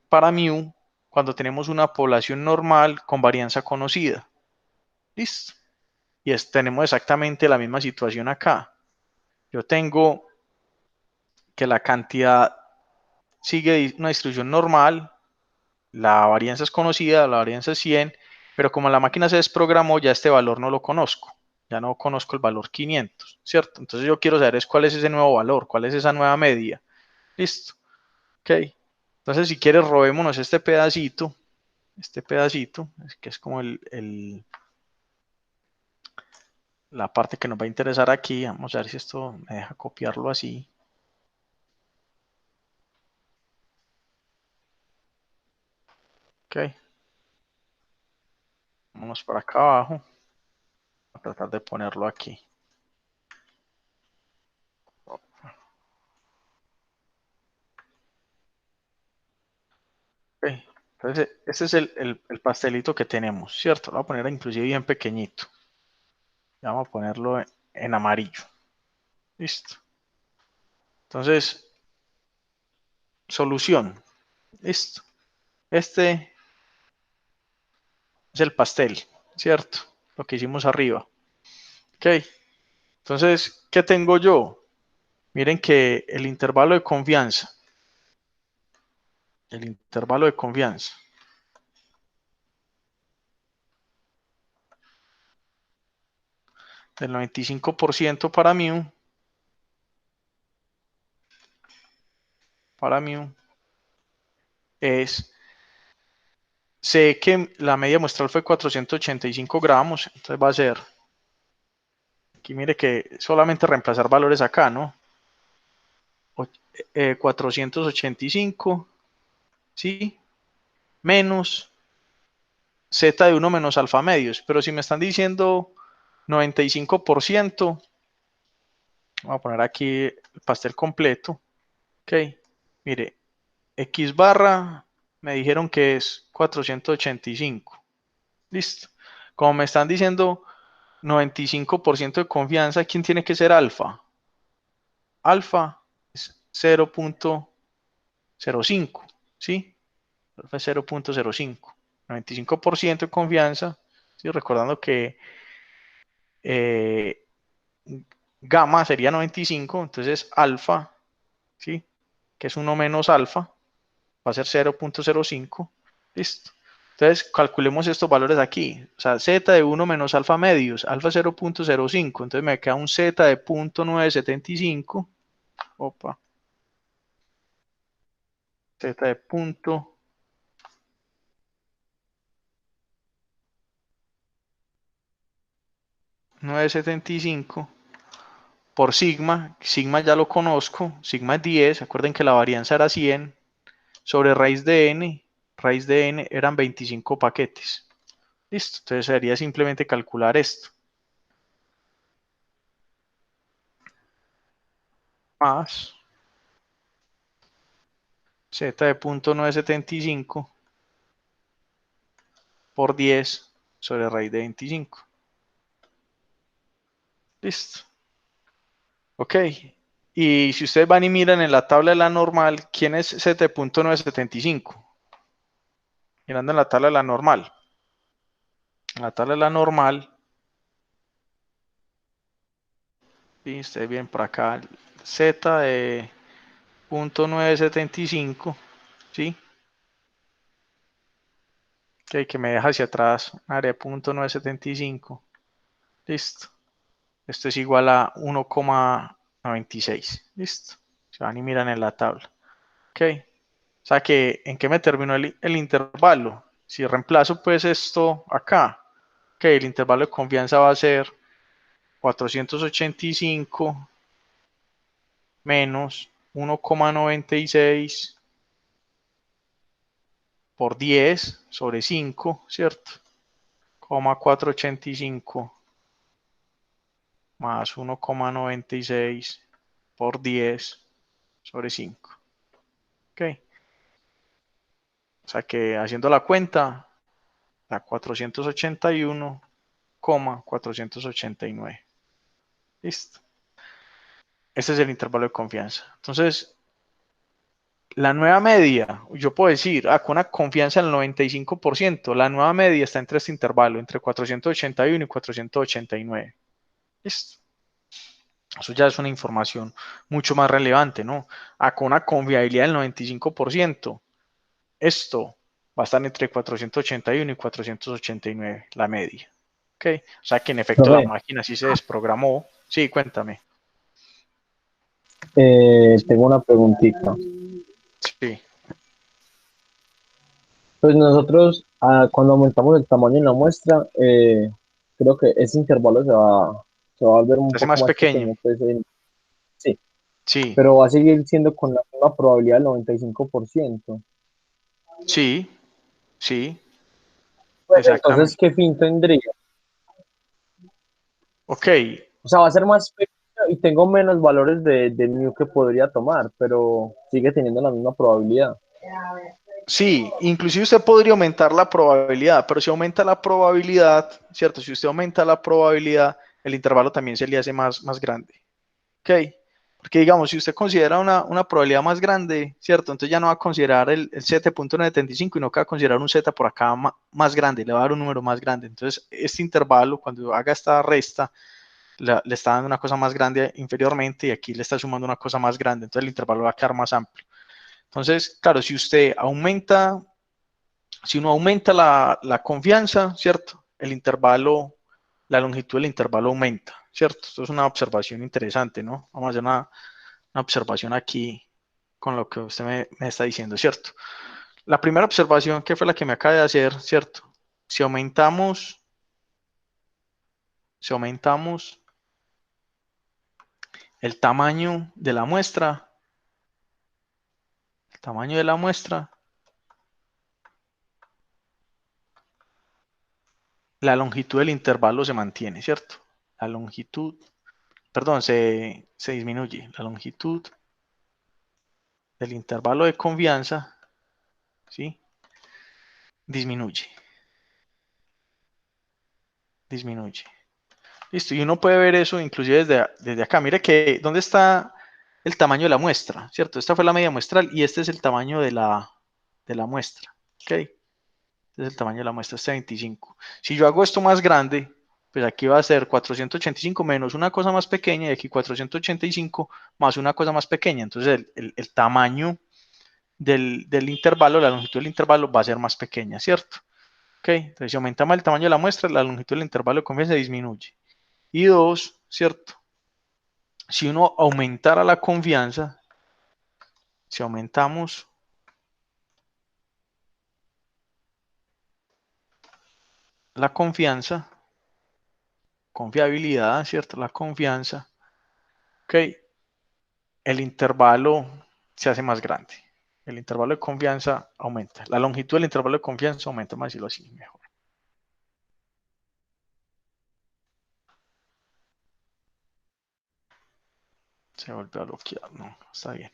Speaker 1: para mu cuando tenemos una población normal con varianza conocida. Listo. Y tenemos exactamente la misma situación acá. Yo tengo que la cantidad sigue una distribución normal, la varianza es conocida, la varianza es 100, pero como la máquina se desprogramó, ya este valor no lo conozco. Ya no conozco el valor 500, ¿cierto? Entonces yo quiero saber cuál es ese nuevo valor, cuál es esa nueva media. Listo. Ok. Entonces si quieres robémonos este pedacito, que es como la parte que nos va a interesar aquí. Vamos a ver si esto me deja copiarlo así. Ok. Vamos para acá abajo. Voy a tratar de ponerlo aquí. Ok. Entonces, este es el pastelito que tenemos, ¿cierto? Lo voy a poner inclusive bien pequeñito. Vamos a ponerlo en amarillo. Listo. Entonces, solución. Listo. Este es el pastel, ¿cierto? Lo que hicimos arriba. Ok. Entonces, ¿qué tengo yo? Miren que el intervalo de confianza. El intervalo de confianza. Del 95% para mu. Es, sé que la media muestral fue 485 gramos, entonces va a ser, aquí mire que solamente reemplazar valores acá, ¿no? 485, ¿sí? Menos z de 1 menos alfa medios, pero si me están diciendo 95%, voy a poner aquí el pastel completo, ok, mire, x barra, me dijeron que es 485, listo. Como me están diciendo 95% de confianza, ¿quién tiene que ser alfa? Alfa es 0.05, ¿sí? Alfa es 0.05. 95% de confianza, ¿sí? Recordando que eh, gamma sería 95, entonces alfa, ¿sí? Que es 1 menos alfa, va a ser 0.05, listo. Entonces, calculemos estos valores aquí. O sea, z de 1 menos alfa medios, alfa 0.05. Entonces me queda un z de 0.975. Opa. Z de punto. 975 por sigma. Sigma ya lo conozco. Sigma es 10. Acuerden que la varianza era 100 sobre raíz de n. Raíz de n eran 25 paquetes. Listo. Entonces sería simplemente calcular esto. Más z de 0.975 por 10 sobre raíz de 25. Listo. Ok. Y si ustedes van y miran en la tabla de la normal, ¿quién es 7.975? Mirando en la tabla de la normal. En la tabla de la normal, y ustedes ven por acá, z de 0.975, ¿sí? Ok, que me deja hacia atrás, área de 0.975. Listo. Esto es igual a 1,96. Listo. Se van y miran en la tabla. Ok. O sea que, ¿en qué me terminó el intervalo? Si reemplazo pues esto acá, ok, el intervalo de confianza va a ser 485 menos 1,96 por 10 sobre 5, ¿cierto? 485 más 1,96 por 10 sobre 5. Ok. O sea que haciendo la cuenta, da 481,489. Listo. Este es el intervalo de confianza. Entonces, la nueva media, yo puedo decir, con una confianza del 95%, la nueva media está entre este intervalo, entre 481 y 489. Listo. Eso ya es una información mucho más relevante, ¿no? Con una confiabilidad del 95%, esto va a estar entre 481 y 489, la media. ¿Ok? O sea que en efecto la
Speaker 2: Profe,
Speaker 1: máquina sí se desprogramó. Sí, cuéntame.
Speaker 2: tengo una preguntita.
Speaker 1: Sí.
Speaker 2: Pues nosotros, cuando aumentamos el tamaño de la muestra, creo que ese intervalo se va a volver un
Speaker 1: Se hace
Speaker 2: poco
Speaker 1: más
Speaker 2: más
Speaker 1: pequeño.
Speaker 2: pequeño, pues sí,
Speaker 1: Sí,
Speaker 2: pero va a seguir siendo con la misma probabilidad del 95%.
Speaker 1: sí, sí,
Speaker 2: Pues entonces,
Speaker 1: exactamente.
Speaker 2: ¿qué fin tendría?
Speaker 1: Ok,
Speaker 2: O sea, va a ser más pequeño y tengo menos valores de mu que podría tomar, pero sigue teniendo la misma probabilidad.
Speaker 1: sí, inclusive usted podría aumentar la probabilidad, pero si aumenta la probabilidad, ¿cierto? Si usted aumenta la probabilidad, el intervalo también se le hace más grande. Ok, porque digamos, si usted considera una probabilidad más grande, ¿cierto? Entonces ya no va a considerar el 7.975 y no va a considerar un z por acá más grande, le va a dar un número más grande. Entonces, este intervalo, cuando haga esta resta, le está dando una cosa más grande inferiormente y aquí le está sumando una cosa más grande. Entonces, el intervalo va a quedar más amplio. Entonces, claro, si uno aumenta la confianza, ¿cierto? El intervalo, la longitud del intervalo aumenta, ¿cierto? Esto es una observación interesante, ¿no? Vamos a hacer una observación aquí con lo que usted me está diciendo, ¿cierto? La primera observación, que fue la que me acaba de hacer, ¿cierto? Si aumentamos el tamaño de la muestra, la longitud del intervalo se mantiene, ¿cierto? La longitud, perdón, se disminuye. La longitud del intervalo de confianza, ¿sí? Disminuye. Disminuye. Listo, y uno puede ver eso inclusive desde acá. Mire que, ¿dónde está el tamaño de la muestra? ¿Cierto? Esta fue la media muestral y este es el tamaño de la muestra. ¿Ok? Este es el tamaño de la muestra, este 25. Si yo hago esto más grande, pues aquí va a ser 485 menos una cosa más pequeña y aquí 485 más una cosa más pequeña. Entonces el tamaño del intervalo, la longitud del intervalo va a ser más pequeña, ¿cierto? Ok, entonces si aumentamos el tamaño de la muestra, la longitud del intervalo de confianza disminuye. Y dos, ¿cierto? Si uno aumentara la confianza, si aumentamos la confianza, confiabilidad, ¿cierto? La confianza, ok, el intervalo se hace más grande. El intervalo de confianza aumenta. La longitud del intervalo de confianza aumenta, más decirlo así, mejor. Se vuelve a bloquear, no, está bien.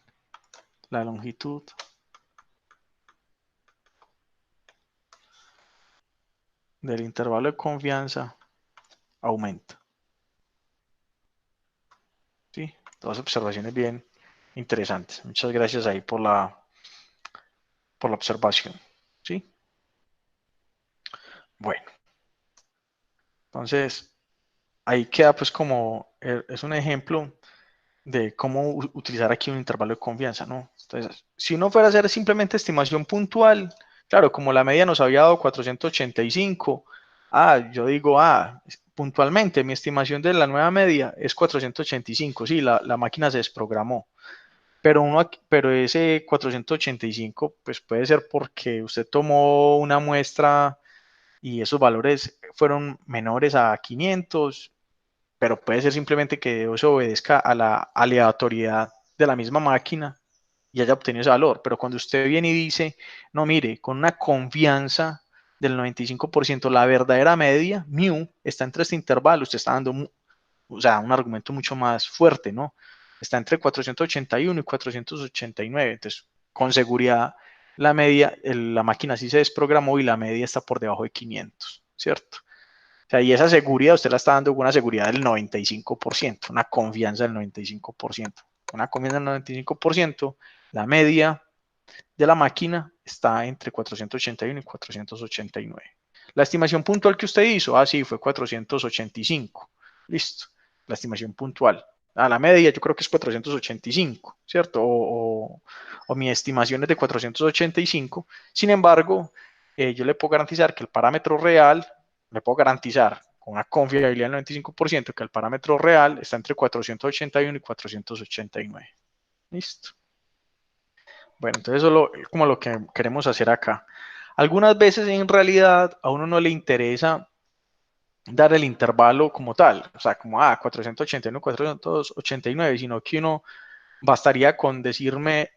Speaker 1: La longitud del intervalo de confianza aumenta. ¿Sí? Todas observaciones bien interesantes. Muchas gracias ahí por la observación. ¿Sí? Bueno, entonces ahí queda pues como, es un ejemplo de cómo utilizar aquí un intervalo de confianza, ¿no? Entonces, si uno fuera a hacer simplemente estimación puntual, claro, como la media nos había dado 485, yo digo, puntualmente mi estimación de la nueva media es 485, sí, la máquina se desprogramó. Pero ese 485, pues puede ser porque usted tomó una muestra y esos valores fueron menores a 500, pero puede ser simplemente que eso obedezca a la aleatoriedad de la misma máquina y haya obtenido ese valor. Pero cuando usted viene y dice, no, mire, con una confianza del 95%, la verdadera media, mu, está entre este intervalo, usted está dando, o sea, un argumento mucho más fuerte, ¿no? Está entre 481 y 489. Entonces, con seguridad, la media, la máquina sí se desprogramó y la media está por debajo de 500, ¿cierto? O sea, y esa seguridad usted la está dando con una seguridad del 95%, una confianza del 95%. Una confianza del 95%, la media de la máquina está entre 481 y 489. La estimación puntual que usted hizo, sí, fue 485. Listo, la estimación puntual. A la media yo creo que es 485, ¿cierto? O mi estimación es de 485. Sin embargo, yo le puedo garantizar que el parámetro real, le puedo garantizar con una confiabilidad del 95% que el parámetro real está entre 481 y 489. Listo. Bueno, entonces eso es como lo que queremos hacer acá. Algunas veces en realidad a uno no le interesa dar el intervalo como tal, o sea, como 481, 489, sino que uno bastaría con decirle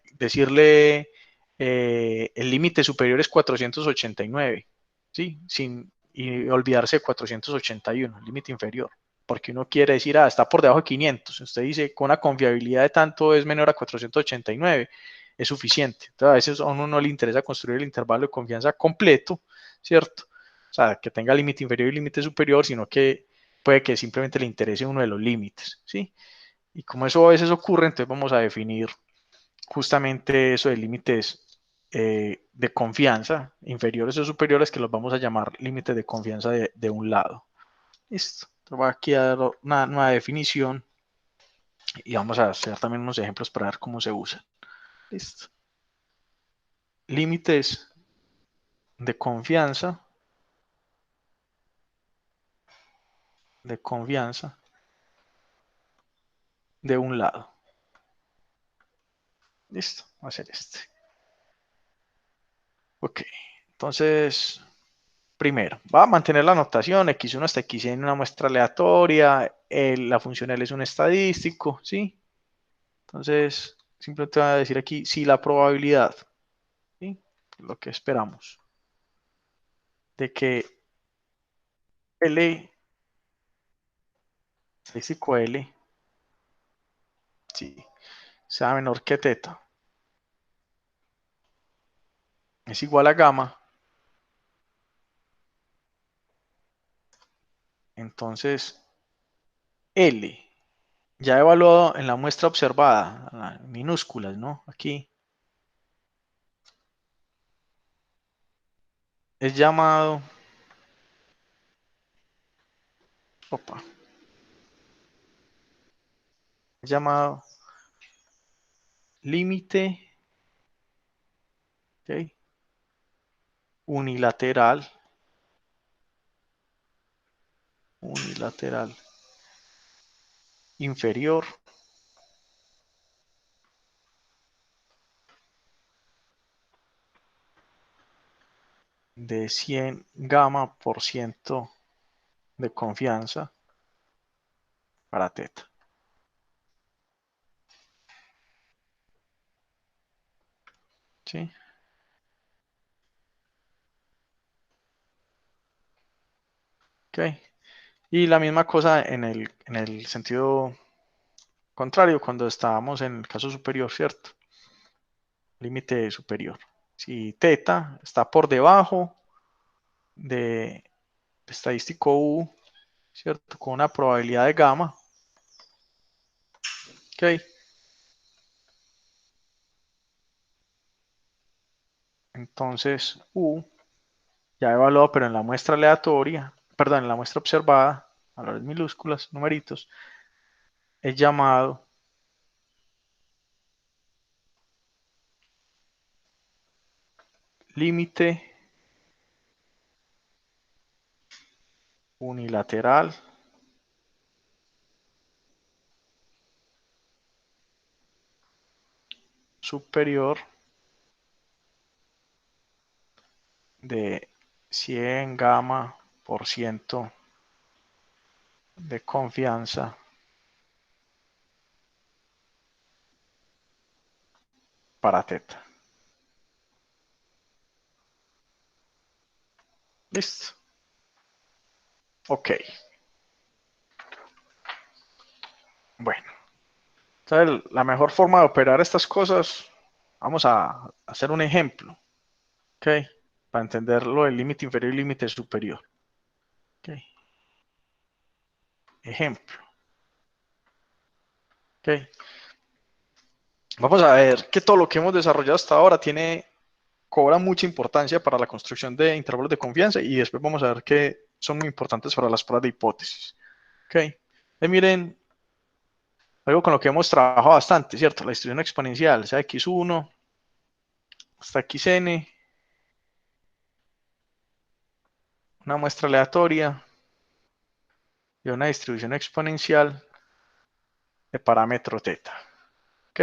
Speaker 1: el límite superior es 489, ¿sí? Y olvidarse de 481, el límite inferior, porque uno quiere decir, está por debajo de 500, usted dice, con una confiabilidad de tanto es menor a 489, es suficiente. Entonces, a veces a uno no le interesa construir el intervalo de confianza completo, ¿cierto? O sea, que tenga límite inferior y límite superior, sino que puede que simplemente le interese uno de los límites, ¿sí? Y como eso a veces ocurre, entonces vamos a definir justamente eso de límites de confianza, inferiores o superiores, que los vamos a llamar límites de confianza de un lado. Listo. Entonces voy aquí a dar una nueva definición y vamos a hacer también unos ejemplos para ver cómo se usan. Listo. Límites de confianza de un lado. Listo, va a ser este. Ok, entonces, primero, va a mantener la notación x1 hasta xn en una muestra aleatoria, la función L es un estadístico, ¿sí? Entonces, simplemente voy a decir aquí, si la probabilidad, ¿sí? Lo que esperamos, de que L, estadístico L, sí, sea menor que teta, es igual a gamma, entonces L, ya evaluado en la muestra observada, minúsculas, ¿no? Aquí, es llamado, opa, es llamado límite, ¿ok? Unilateral inferior de 100 gamma por ciento de confianza para teta. ¿Sí? Ok. Y la misma cosa en el sentido contrario, cuando estábamos en el caso superior, ¿cierto? Límite superior. Si teta está por debajo de estadístico U, ¿cierto? Con una probabilidad de gamma. Ok. Entonces, U, ya evaluado, pero en la muestra aleatoria, perdón, en la muestra observada, valores minúsculas, numeritos, es llamado límite unilateral superior de 100 gamma por ciento de confianza para teta. Listo. Ok. Bueno. Entonces, la mejor forma de operar estas cosas, vamos a hacer un ejemplo. Ok. Para entenderlo, el límite inferior y límite superior. Ok. Ejemplo. Ok. Vamos a ver que todo lo que hemos desarrollado hasta ahora cobra mucha importancia para la construcción de intervalos de confianza y después vamos a ver que son muy importantes para las pruebas de hipótesis. Ok. Miren, algo con lo que hemos trabajado bastante, ¿cierto? La distribución exponencial, sea x1 hasta xn, una muestra aleatoria y una distribución exponencial de parámetro teta. Ok.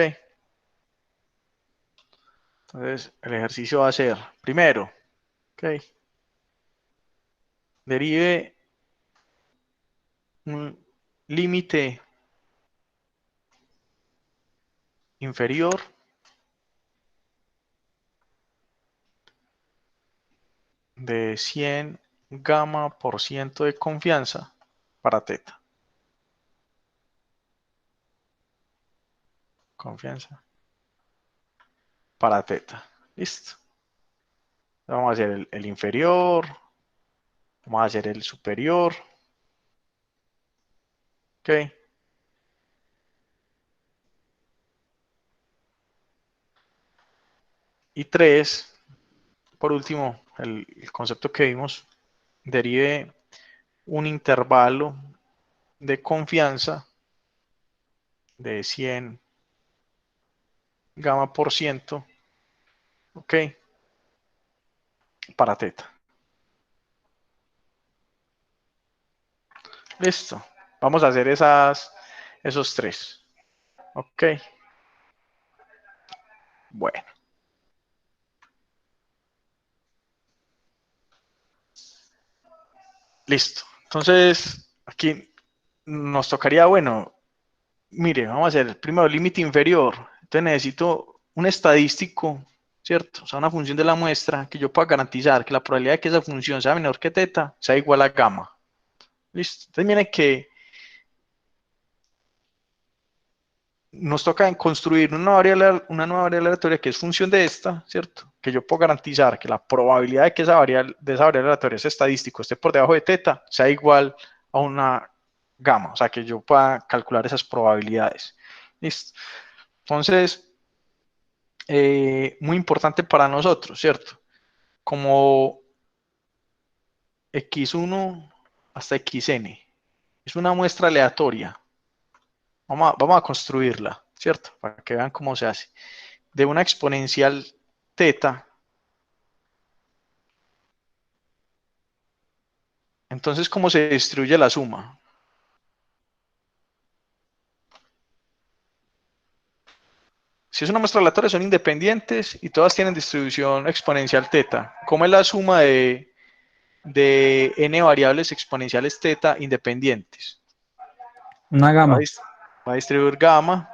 Speaker 1: Entonces, el ejercicio va a ser, primero, ok, derive un límite inferior de 100 gamma por ciento de confianza para teta. Confianza para teta. Listo. Vamos a hacer el inferior. Vamos a hacer el superior. Ok. Y 3, por último, el concepto que vimos, derive un intervalo de confianza de 100 gamma por ciento, ok, para teta. Listo. Vamos a hacer esos 3. Ok. Bueno. Listo. Entonces, aquí nos tocaría, bueno, mire, vamos a hacer primero el límite inferior. Entonces necesito un estadístico, ¿cierto? O sea, una función de la muestra que yo pueda garantizar que la probabilidad de que esa función sea menor que teta sea igual a gamma. Listo. Entonces, miren que nos toca construir una nueva variable aleatoria que es función de esta, ¿cierto? Que yo puedo garantizar que la probabilidad de que esa variable aleatoria, ese estadístico, esté por debajo de teta, sea igual a una gamma, o sea, que yo pueda calcular esas probabilidades. ¿Listo? Entonces, muy importante para nosotros, ¿cierto? Como x1 hasta xn es una muestra aleatoria. Vamos a construirla, ¿cierto? Para que vean cómo se hace. De una exponencial teta. Entonces, ¿cómo se distribuye la suma? Si es una muestra aleatoria, son independientes y todas tienen distribución exponencial teta. ¿Cómo es la suma de n variables exponenciales teta independientes?
Speaker 3: Una
Speaker 1: Va a,
Speaker 3: gama.
Speaker 1: va a distribuir gamma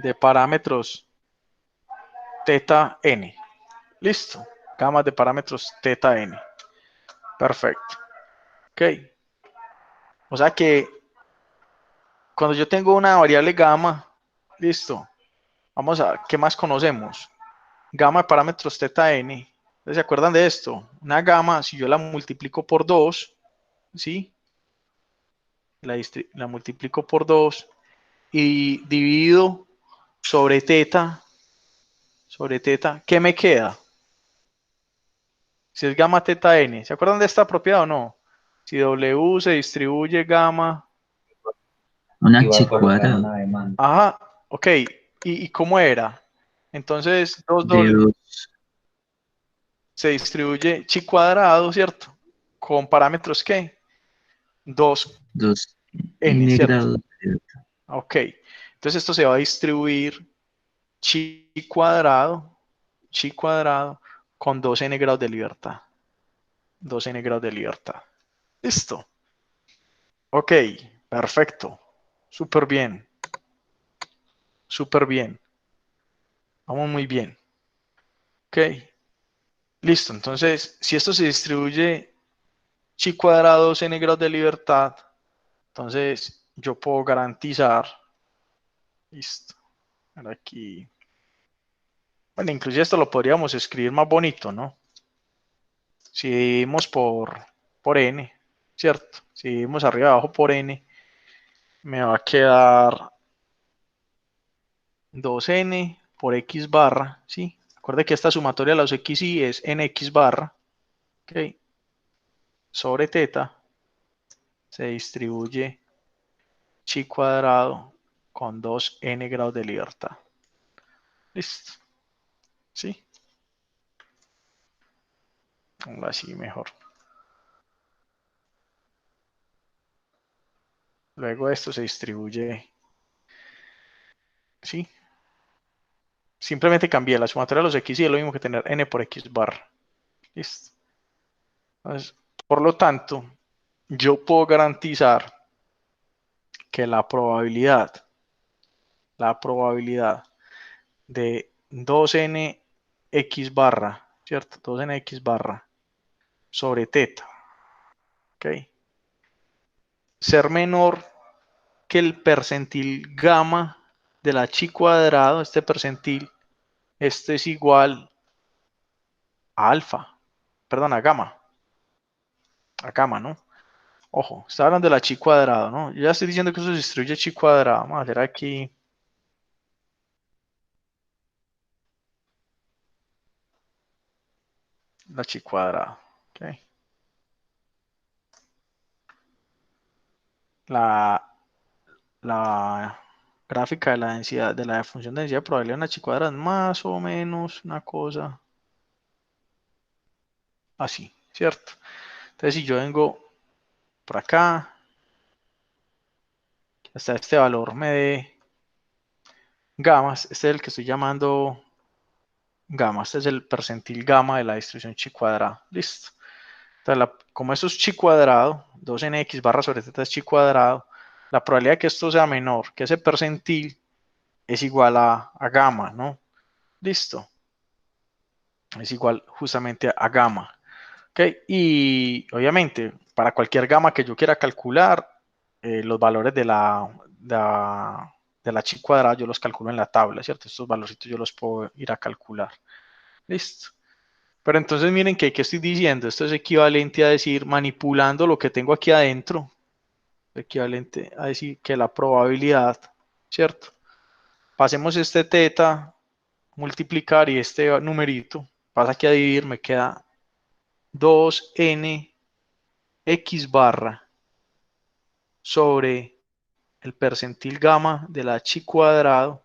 Speaker 1: de parámetros teta n. Listo. Gamma de parámetros teta n. Perfecto. Ok. O sea que cuando yo tengo una variable gamma, listo. Vamos a, ¿qué más conocemos? Gamma de parámetros teta n. ¿Se acuerdan de esto? Una gamma, si yo la multiplico por 2, ¿sí? La multiplico por 2 y divido sobre teta, ¿qué me queda? Si es gamma teta n, ¿se acuerdan de esta propiedad o no? Si W se distribuye gamma,
Speaker 5: Una
Speaker 4: Igual
Speaker 5: H
Speaker 4: colocar
Speaker 5: cuadrado
Speaker 4: una demanda.
Speaker 1: ajá, ok, ¿y cómo era? Entonces,
Speaker 5: de
Speaker 1: 2W
Speaker 5: 2,
Speaker 1: se distribuye chi cuadrado, ¿cierto? Con parámetros ¿qué? 2n,
Speaker 5: 2 n
Speaker 1: ¿cierto?
Speaker 5: grados de delta.
Speaker 1: Ok, entonces esto se va a distribuir chi cuadrado con 2n grados de libertad. 2n grados de libertad. Listo. Ok, perfecto. Súper bien. Súper bien. Vamos muy bien. Ok. Listo. Entonces, si esto se distribuye chi cuadrado 2n grados de libertad, entonces yo puedo garantizar. Listo. Ahora aquí. Bueno, inclusive esto lo podríamos escribir más bonito, ¿no? Si dividimos por n, ¿cierto? Si dividimos arriba y abajo por n, me va a quedar 2n por x barra, ¿sí? Recuerde que esta sumatoria de los x y es nx barra, ¿ok? Sobre teta se distribuye chi cuadrado con 2n grados de libertad. Listo, ¿sí? Pongo así mejor. Luego esto se distribuye, ¿sí? Simplemente cambié la sumatoria de los x y es lo mismo que tener n por x barra. Listo. Entonces, por lo tanto, yo puedo garantizar que la probabilidad de 2n x barra, ¿cierto? 2n x barra sobre teta, ¿ok? Ser menor que el percentil gamma de la chi cuadrado, este percentil, este es igual a alfa, perdón, a gamma, ¿no? Ojo, está hablando de la chi cuadrado, ¿no? Yo ya estoy diciendo que eso se distribuye chi cuadrado. Vamos a hacer aquí la chi cuadrado, ¿ok? La gráfica de la densidad, de la función de densidad de probabilidad de una chi cuadrada es más o menos una cosa así, ¿cierto? Entonces, si yo vengo por acá, hasta este valor me dé gamas, este es el que estoy llamando gamma, este es el percentil gamma de la distribución chi cuadrada, listo. Entonces, como esto es chi cuadrado, 2nx barra sobre teta es chi cuadrado, la probabilidad de que esto sea menor que ese percentil es igual a gamma, ¿no? Listo. Es igual justamente a gamma. ¿Ok? Y obviamente, para cualquier gamma que yo quiera calcular, los valores de la chi cuadrada yo los calculo en la tabla, ¿cierto? Estos valorcitos yo los puedo ir a calcular. Listo. Pero entonces miren que ¿qué estoy diciendo? Esto es equivalente a decir, manipulando lo que tengo aquí adentro, equivalente a decir que la probabilidad, ¿cierto? Pasemos este teta, multiplicar y este numerito, pasa aquí a dividir, me queda 2n x barra sobre el percentil gamma de la chi cuadrado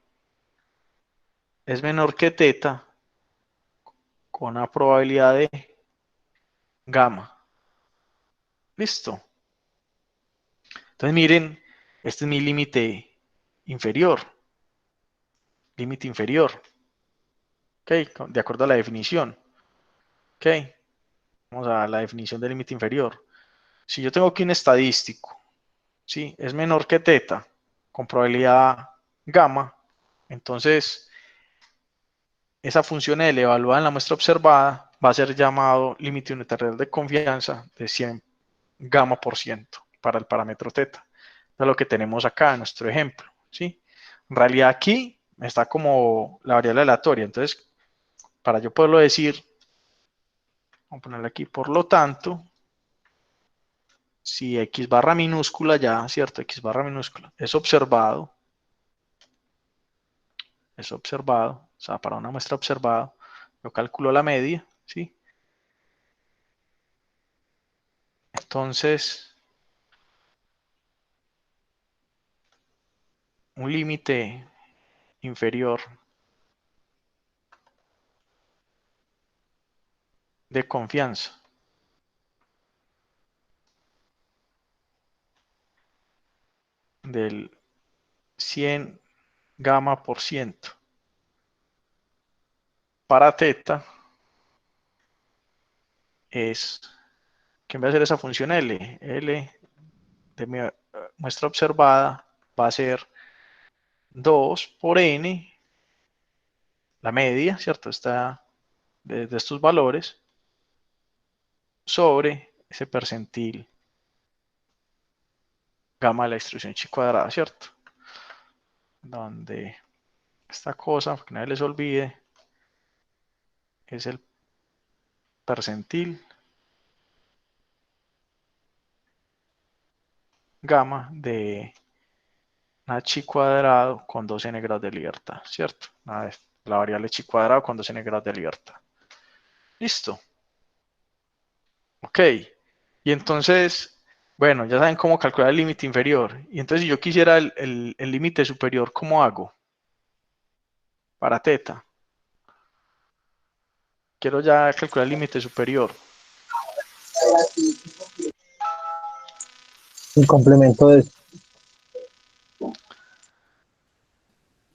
Speaker 1: es menor que teta con una probabilidad de gamma. Listo. Entonces miren, este es mi límite inferior. Límite inferior. ¿Ok? De acuerdo a la definición. ¿Ok? Vamos a la definición del límite inferior. Si yo tengo aquí un estadístico, ¿sí? Es menor que teta, con probabilidad gamma, entonces esa función L evaluada en la muestra observada va a ser llamado límite unitario de confianza de 100 gamma por ciento para el parámetro teta. Es lo que tenemos acá en nuestro ejemplo, ¿sí? En realidad aquí está como la variable aleatoria, entonces para yo poderlo decir, vamos a ponerle aquí, por lo tanto, si x barra minúscula ya, ¿cierto? X barra minúscula es observado, o sea, para una muestra observada, yo calculo la media, ¿sí? Entonces, un límite inferior de confianza del 100 gamma por ciento para teta es, ¿qué va a ser esa función L? L de mi muestra observada va a ser 2 por n, la media, ¿cierto? Está de estos valores, sobre ese percentil gamma de la distribución chi cuadrada, ¿cierto? Donde esta cosa, que nadie les olvide, es el percentil gamma de chi cuadrado con 2n grados de libertad, ¿cierto? La variable chi cuadrado con 2n grados de libertad. Listo. Ok. Y entonces, bueno, ya saben cómo calcular el límite inferior. Y entonces, si yo quisiera el límite superior, ¿cómo hago? Para teta. Quiero ya calcular el límite superior.
Speaker 2: Un complemento de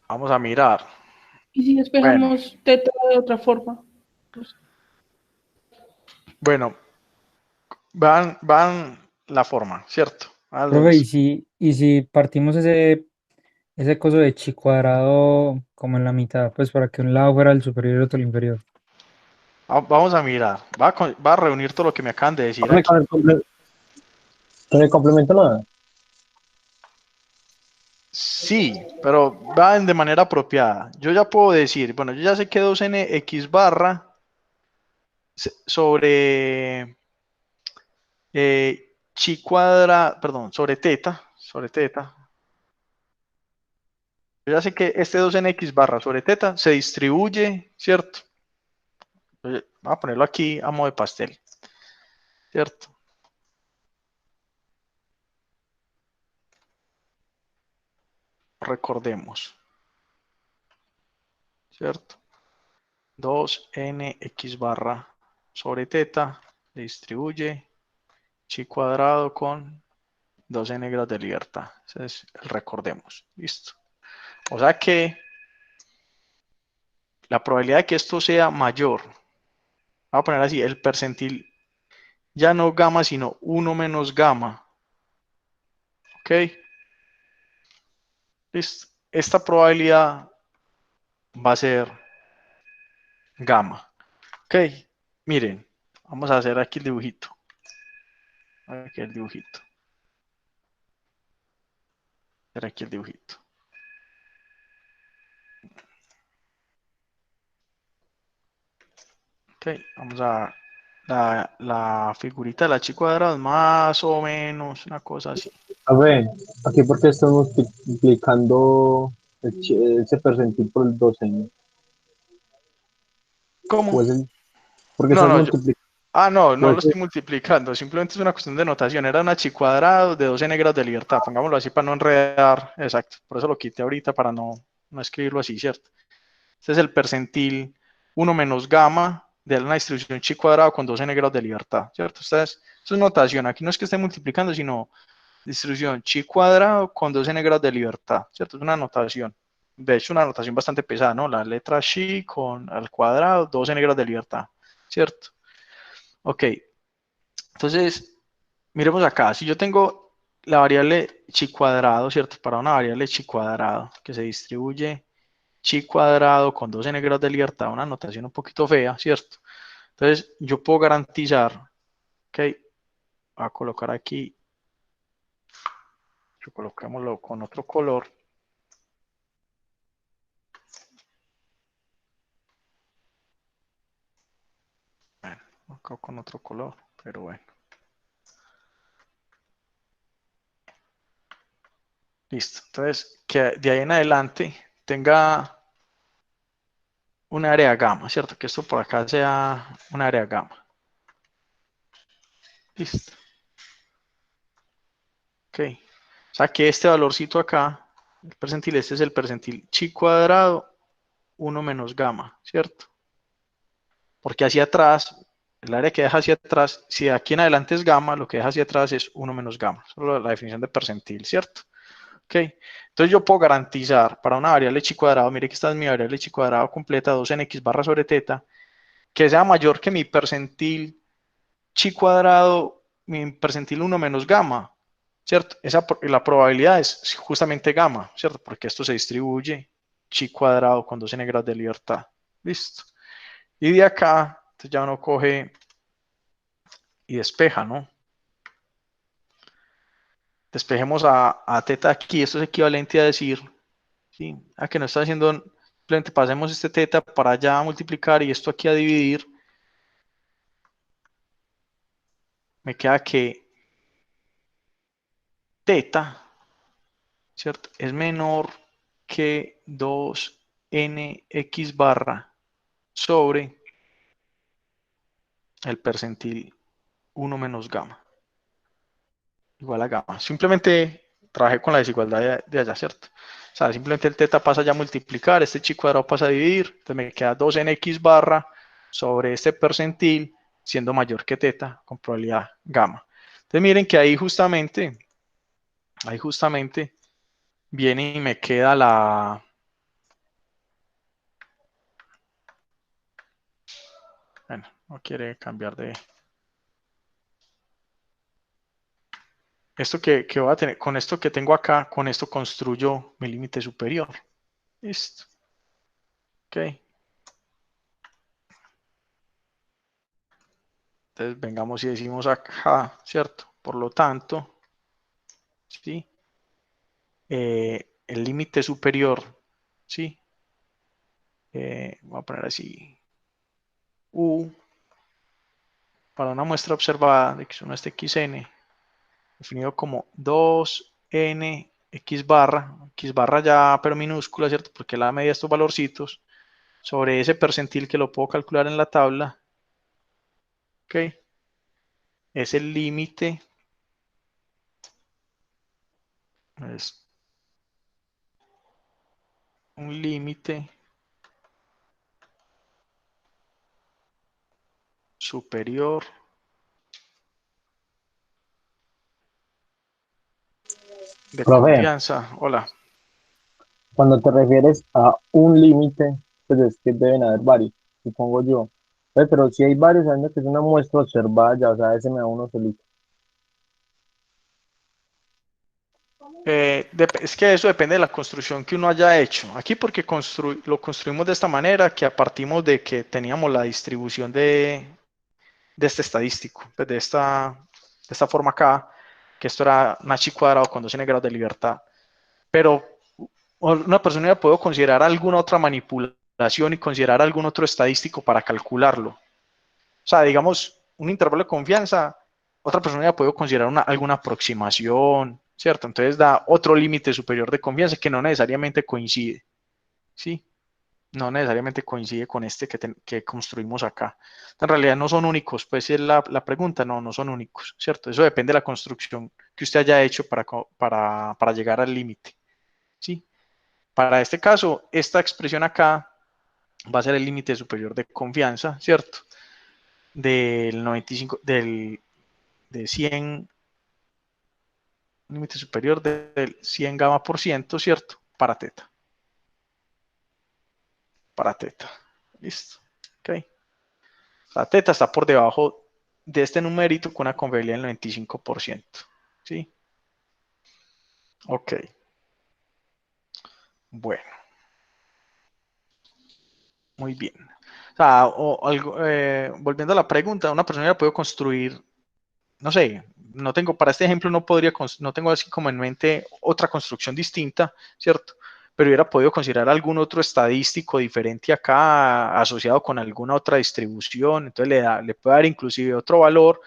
Speaker 1: Vamos a mirar.
Speaker 6: ¿Y si
Speaker 1: Bueno,
Speaker 6: despejamos teta de otra forma? Pues,
Speaker 1: bueno, van la forma, ¿cierto? A
Speaker 3: Profe,
Speaker 1: los,
Speaker 3: y si partimos ese coso de chi cuadrado como en la mitad, pues para que un lado fuera el superior y otro el inferior.
Speaker 1: vamos a mirar. Va a reunir todo lo que me acaban de decir
Speaker 2: Con
Speaker 1: aquí.
Speaker 2: con el complemento nada.
Speaker 1: Sí, pero van de manera apropiada. Yo ya puedo decir, bueno, yo ya sé que 2n x barra sobre chi cuadra, perdón, sobre teta. Yo ya sé que este 2n x barra sobre teta se distribuye, ¿cierto? Vamos a ponerlo aquí a modo de pastel, ¿cierto? Recordemos, ¿cierto? 2n x barra sobre teta se distribuye chi cuadrado con 2n grados de libertad. Ese es el recordemos. Listo. O sea que la probabilidad de que esto sea mayor, voy a poner así, el percentil ya no gamma, sino 1 menos gamma. ¿Ok? Listo. Esta probabilidad va a ser gamma. ¿Ok? Miren, vamos a hacer aquí el dibujito. Aquí el dibujito. Hacer aquí el dibujito. Ok, vamos a la figurita de la chi cuadrada, más o menos una cosa así.
Speaker 2: A ver, aquí porque estamos multiplicando ese percentil por el 12,
Speaker 1: ¿Cómo?
Speaker 2: o es el, porque
Speaker 1: No,
Speaker 2: estás
Speaker 1: no,
Speaker 2: multiplicando,
Speaker 1: no lo estoy multiplicando, simplemente es una cuestión de notación. Era una chi cuadrado de 12 negras de libertad, pongámoslo así para no enredar, exacto. Por eso lo quité ahorita para no escribirlo así, ¿cierto? Este es el percentil 1 menos gamma de una distribución chi cuadrado con 12 negras de libertad, ¿cierto? Esto es notación, aquí no es que esté multiplicando, sino distribución chi cuadrado con 12 grados de libertad, ¿cierto? Es una notación. De hecho, una notación bastante pesada, ¿no? La letra chi con al cuadrado, 12 grados de libertad, ¿cierto? Ok, entonces, miremos acá. Si yo tengo la variable chi cuadrado, ¿cierto? Para una variable chi cuadrado que se distribuye chi cuadrado con 2n grados de libertad, una notación un poquito fea, ¿cierto? Entonces, yo puedo garantizar, ok, voy a colocar aquí, colocámoslo con otro color. Bueno, acá con otro color, pero bueno. Listo. Entonces, que de ahí en adelante tenga un área gamma, ¿cierto? Que esto por acá sea un área gamma. Listo. Ok. O sea que este valorcito acá, el percentil, este es el percentil chi cuadrado, 1 menos gamma, ¿cierto? Porque hacia atrás, el área que deja hacia atrás, si de aquí en adelante es gamma, lo que deja hacia atrás es 1 menos gamma. Solo la definición de percentil, ¿cierto? Ok. Entonces yo puedo garantizar para una variable chi cuadrado, mire que esta es mi variable chi cuadrado completa, 2nx barra sobre teta, que sea mayor que mi percentil chi cuadrado, mi percentil 1 menos gamma, ¿cierto? La probabilidad es justamente gamma, ¿cierto? Porque esto se distribuye chi cuadrado con 2n grados de libertad. Listo. Y de acá, entonces ya uno coge y despeja, ¿no? Despejemos a teta aquí, esto es equivalente a decir, ¿sí? A que no está haciendo, simplemente pasemos este teta para allá a multiplicar y esto aquí a dividir. Me queda que teta, ¿cierto? Es menor que 2nx barra sobre el percentil 1 menos gamma, igual a gamma. Simplemente trabajé con la desigualdad de allá, ¿cierto? O sea, simplemente el teta pasa ya a multiplicar, este chi cuadrado pasa a dividir, entonces me queda 2nx barra sobre este percentil siendo mayor que teta con probabilidad gamma. Entonces miren que ahí justamente viene y me queda la... Bueno, no quiere cambiar de... Esto que voy a tener, con esto que tengo acá, con esto construyo mi límite superior. Listo. Ok. Entonces vengamos y decimos acá, ¿cierto? Por lo tanto, ¿sí? El límite superior, ¿sí? Voy a poner así. U para una muestra observada de x1 hasta xn, definido como 2n x barra ya pero minúscula, ¿cierto? Porque la media de estos valorcitos sobre ese percentil que lo puedo calcular en la tabla, ¿ok? Es el límite, es un límite superior de
Speaker 2: Profe,
Speaker 1: confianza. Hola.
Speaker 2: cuando te refieres a un límite, pues es que deben haber varios, supongo yo. Pero si hay varios, sabiendo que es una muestra observada, ya, o sea, ese me da uno solito.
Speaker 1: Es que eso depende de la construcción que uno haya hecho. Aquí porque lo construimos de esta manera, que partimos de que teníamos la distribución de este estadístico, pues de esta forma acá, que esto era Nachi cuadrado con 2n grados de libertad. Pero una persona ya puede considerar alguna otra manipulación y considerar algún otro estadístico para calcularlo. O sea, digamos, un intervalo de confianza, otra persona ya puede considerar alguna aproximación, ¿cierto? Entonces da otro límite superior de confianza que no necesariamente coincide, ¿sí? No necesariamente coincide con este que construimos acá. En realidad no son únicos, pues es la pregunta, no son únicos, ¿cierto? Eso depende de la construcción que usted haya hecho para llegar al límite, ¿sí? Para este caso, esta expresión acá va a ser el límite superior de confianza, ¿cierto? Del 95, de 100, límite superior del 100 gamma por ciento, ¿cierto? Para teta. Para teta. Listo. Ok. La teta está por debajo de este numerito con una confiabilidad del 95%. ¿Sí? Ok. Bueno, muy bien. O sea, volviendo a la pregunta, una persona ya puede construir, no sé, no tengo, para este ejemplo no podría, no tengo así como en mente otra construcción distinta, ¿cierto? Pero hubiera podido considerar algún otro estadístico diferente acá, asociado con alguna otra distribución, entonces le puede dar inclusive otro valor.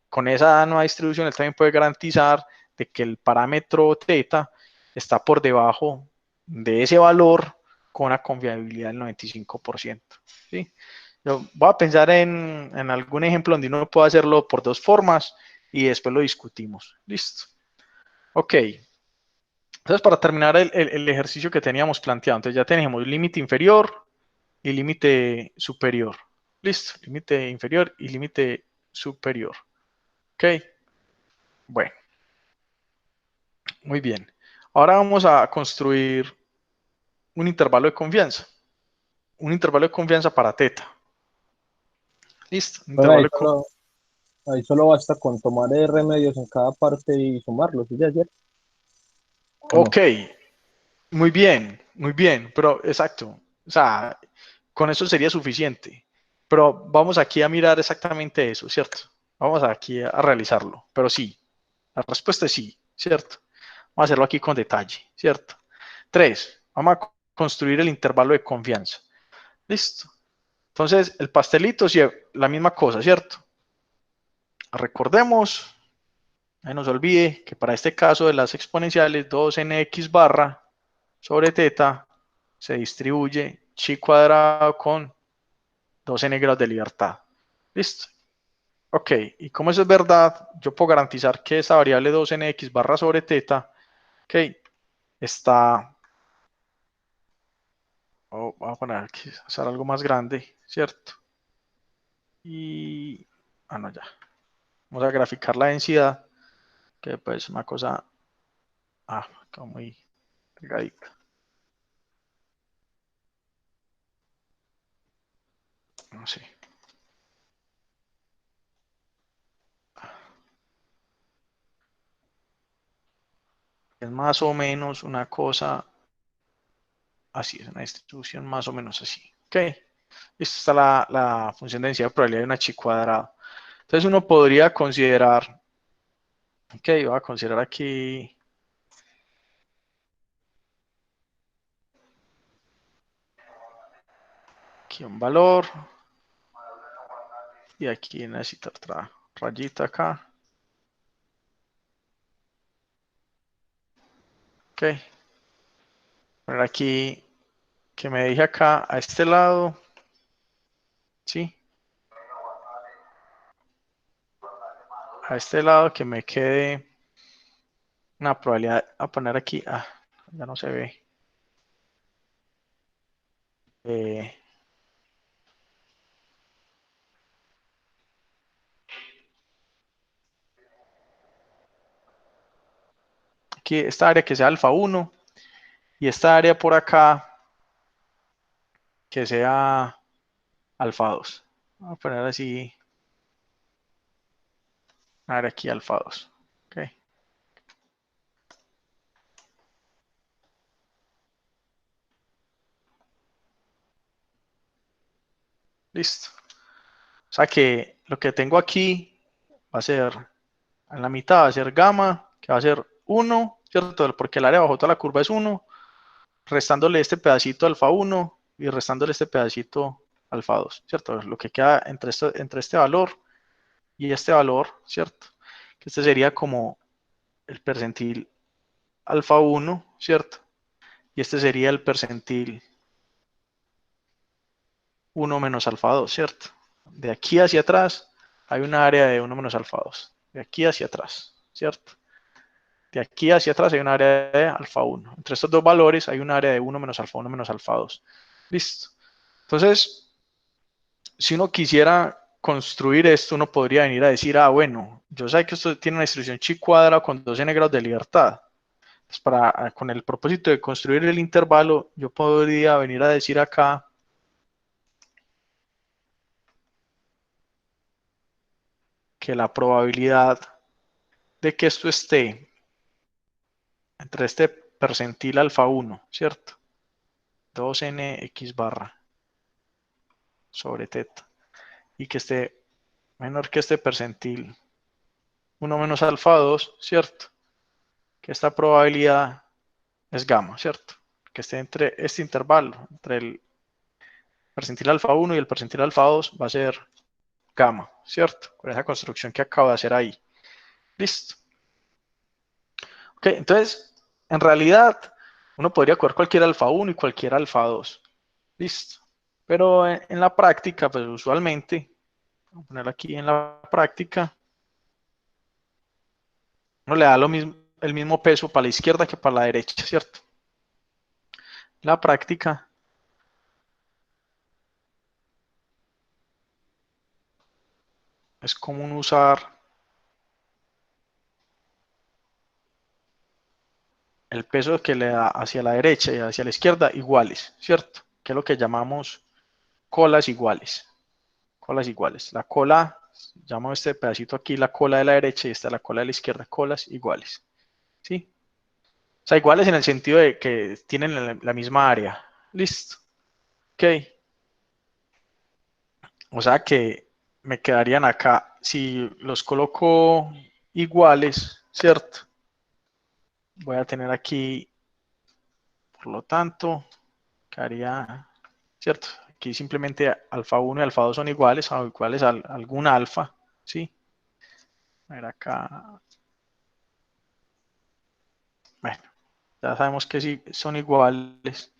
Speaker 1: Con esa nueva distribución, él también puede garantizar de que el parámetro θ está por debajo de ese valor con una confiabilidad del 95%. ¿Sí? Yo voy a pensar en algún ejemplo donde uno pueda hacerlo por dos formas y después lo discutimos. Listo. Ok. Entonces, para terminar el ejercicio que teníamos planteado, entonces ya tenemos límite inferior y límite superior. Listo. Límite inferior y límite superior. Ok. Bueno, muy bien. Ahora vamos a construir un intervalo de confianza. Un intervalo de confianza para θ. Listo. Un
Speaker 2: Bueno,
Speaker 1: intervalo de confianza.
Speaker 2: ahí solo basta con tomar remedios en cada parte y sumarlos, ¿sí? ¿Ya, cierto? ¿O no?
Speaker 1: Ok, muy bien, pero exacto. O sea, con eso sería suficiente. Pero vamos aquí a mirar exactamente eso, ¿cierto? Vamos aquí a realizarlo. Pero sí, la respuesta es sí, ¿cierto? Vamos a hacerlo aquí con detalle, ¿cierto? 3. Vamos a construir el intervalo de confianza. Listo. Entonces, el pastelito, sí, la misma cosa, ¿cierto? Recordemos, no nos olvide que para este caso de las exponenciales, 2nx barra sobre θ se distribuye chi cuadrado con 2n grados de libertad. ¿Listo? Ok, y como eso es verdad, yo puedo garantizar que esa variable 2nx barra sobre θ, ok, está, voy a poner aquí, hacer algo más grande, ¿cierto? Y, no, ya. Vamos a graficar la densidad, que pues una cosa, como muy delgadita. No sé. Es más o menos una cosa así, es una distribución más o menos así. Ok. Esta está la función de densidad de probabilidad de una chi cuadrado. Entonces uno podría considerar, ok, voy a considerar aquí un valor y aquí necesito otra rayita acá. Ok. Poner aquí que me dije acá a este lado. ¿Sí? A este lado que me quede una probabilidad a poner aquí. Ya no se ve. Eh, Aquí esta área que sea alfa 1 y esta área por acá que sea alfa 2. Vamos a poner así, una área aquí alfa 2. Ok. Listo. O sea que lo que tengo aquí va a ser, en la mitad va a ser gamma, que va a ser 1, ¿cierto? Porque el área bajo toda la curva es 1, restándole este pedacito alfa 1 y restándole este pedacito alfa 2, ¿cierto? Lo que queda entre este valor y este valor, ¿cierto? Que este sería como el percentil alfa 1, ¿cierto? Y este sería el percentil 1 menos alfa 2, ¿cierto? De aquí hacia atrás hay una área de 1 menos alfa 2. De aquí hacia atrás, ¿cierto? De aquí hacia atrás hay un área de alfa 1. Entre estos dos valores hay un área de 1 menos alfa 1 menos alfa 2. Listo. Entonces, si uno quisiera construir esto, uno podría venir a decir, bueno, yo sé que esto tiene una distribución chi cuadrada con 2n grados de libertad. Pues con el propósito de construir el intervalo, yo podría venir a decir acá que la probabilidad de que esto esté entre este percentil alfa 1, ¿cierto? 2nx barra sobre teta, y que esté menor que este percentil 1 menos alfa 2, ¿cierto? Que esta probabilidad es gamma, ¿cierto? Que esté entre este intervalo, entre el percentil alfa 1 y el percentil alfa 2 va a ser gamma, ¿cierto? Con esa construcción que acabo de hacer ahí. Listo. Ok, entonces, en realidad, uno podría coger cualquier alfa 1 y cualquier alfa 2. Listo. Pero en la práctica, pues usualmente, voy a poner aquí en la práctica, uno le da lo mismo, el mismo peso para la izquierda que para la derecha, ¿cierto? La práctica es común usar el peso que le da hacia la derecha y hacia la izquierda iguales, ¿cierto? Que es lo que llamamos colas iguales. Colas iguales. La cola, llamo este pedacito aquí la cola de la derecha y esta la cola de la izquierda, colas iguales. ¿Sí? O sea, iguales en el sentido de que tienen la misma área. Listo. Ok. O sea que me quedarían acá, si los coloco iguales, ¿cierto? Voy a tener aquí, por lo tanto, quedaría, ¿cierto? Aquí simplemente alfa 1 y alfa 2 son iguales, o iguales a algún alfa, ¿sí? A ver acá. Bueno, ya sabemos que sí son iguales.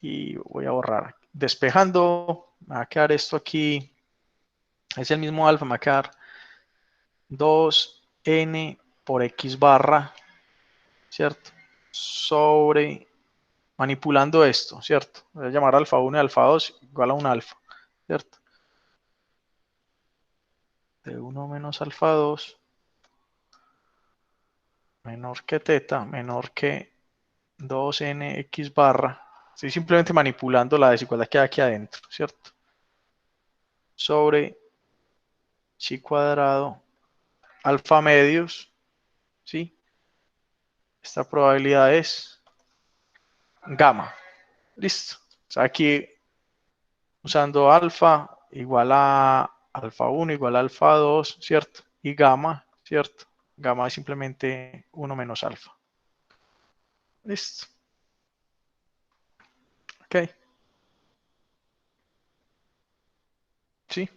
Speaker 1: Y voy a borrar. Despejando, me va a quedar esto aquí. Es el mismo alfa, me va a quedar 2n por x barra, ¿cierto? Sobre, manipulando esto, ¿cierto? Voy a llamar alfa 1 y alfa 2 igual a un alfa, ¿cierto? De 1 menos alfa 2 menor que teta, menor que 2nx barra. Estoy simplemente manipulando la desigualdad que hay aquí adentro, ¿cierto? Sobre chi cuadrado alfa medios, ¿sí? Esta probabilidad es gamma. Listo. O sea, aquí usando alfa igual a alfa 1 igual a alfa 2, ¿cierto? Y gamma, ¿cierto? Gamma es simplemente 1 menos alfa. Listo. Ok. Sí.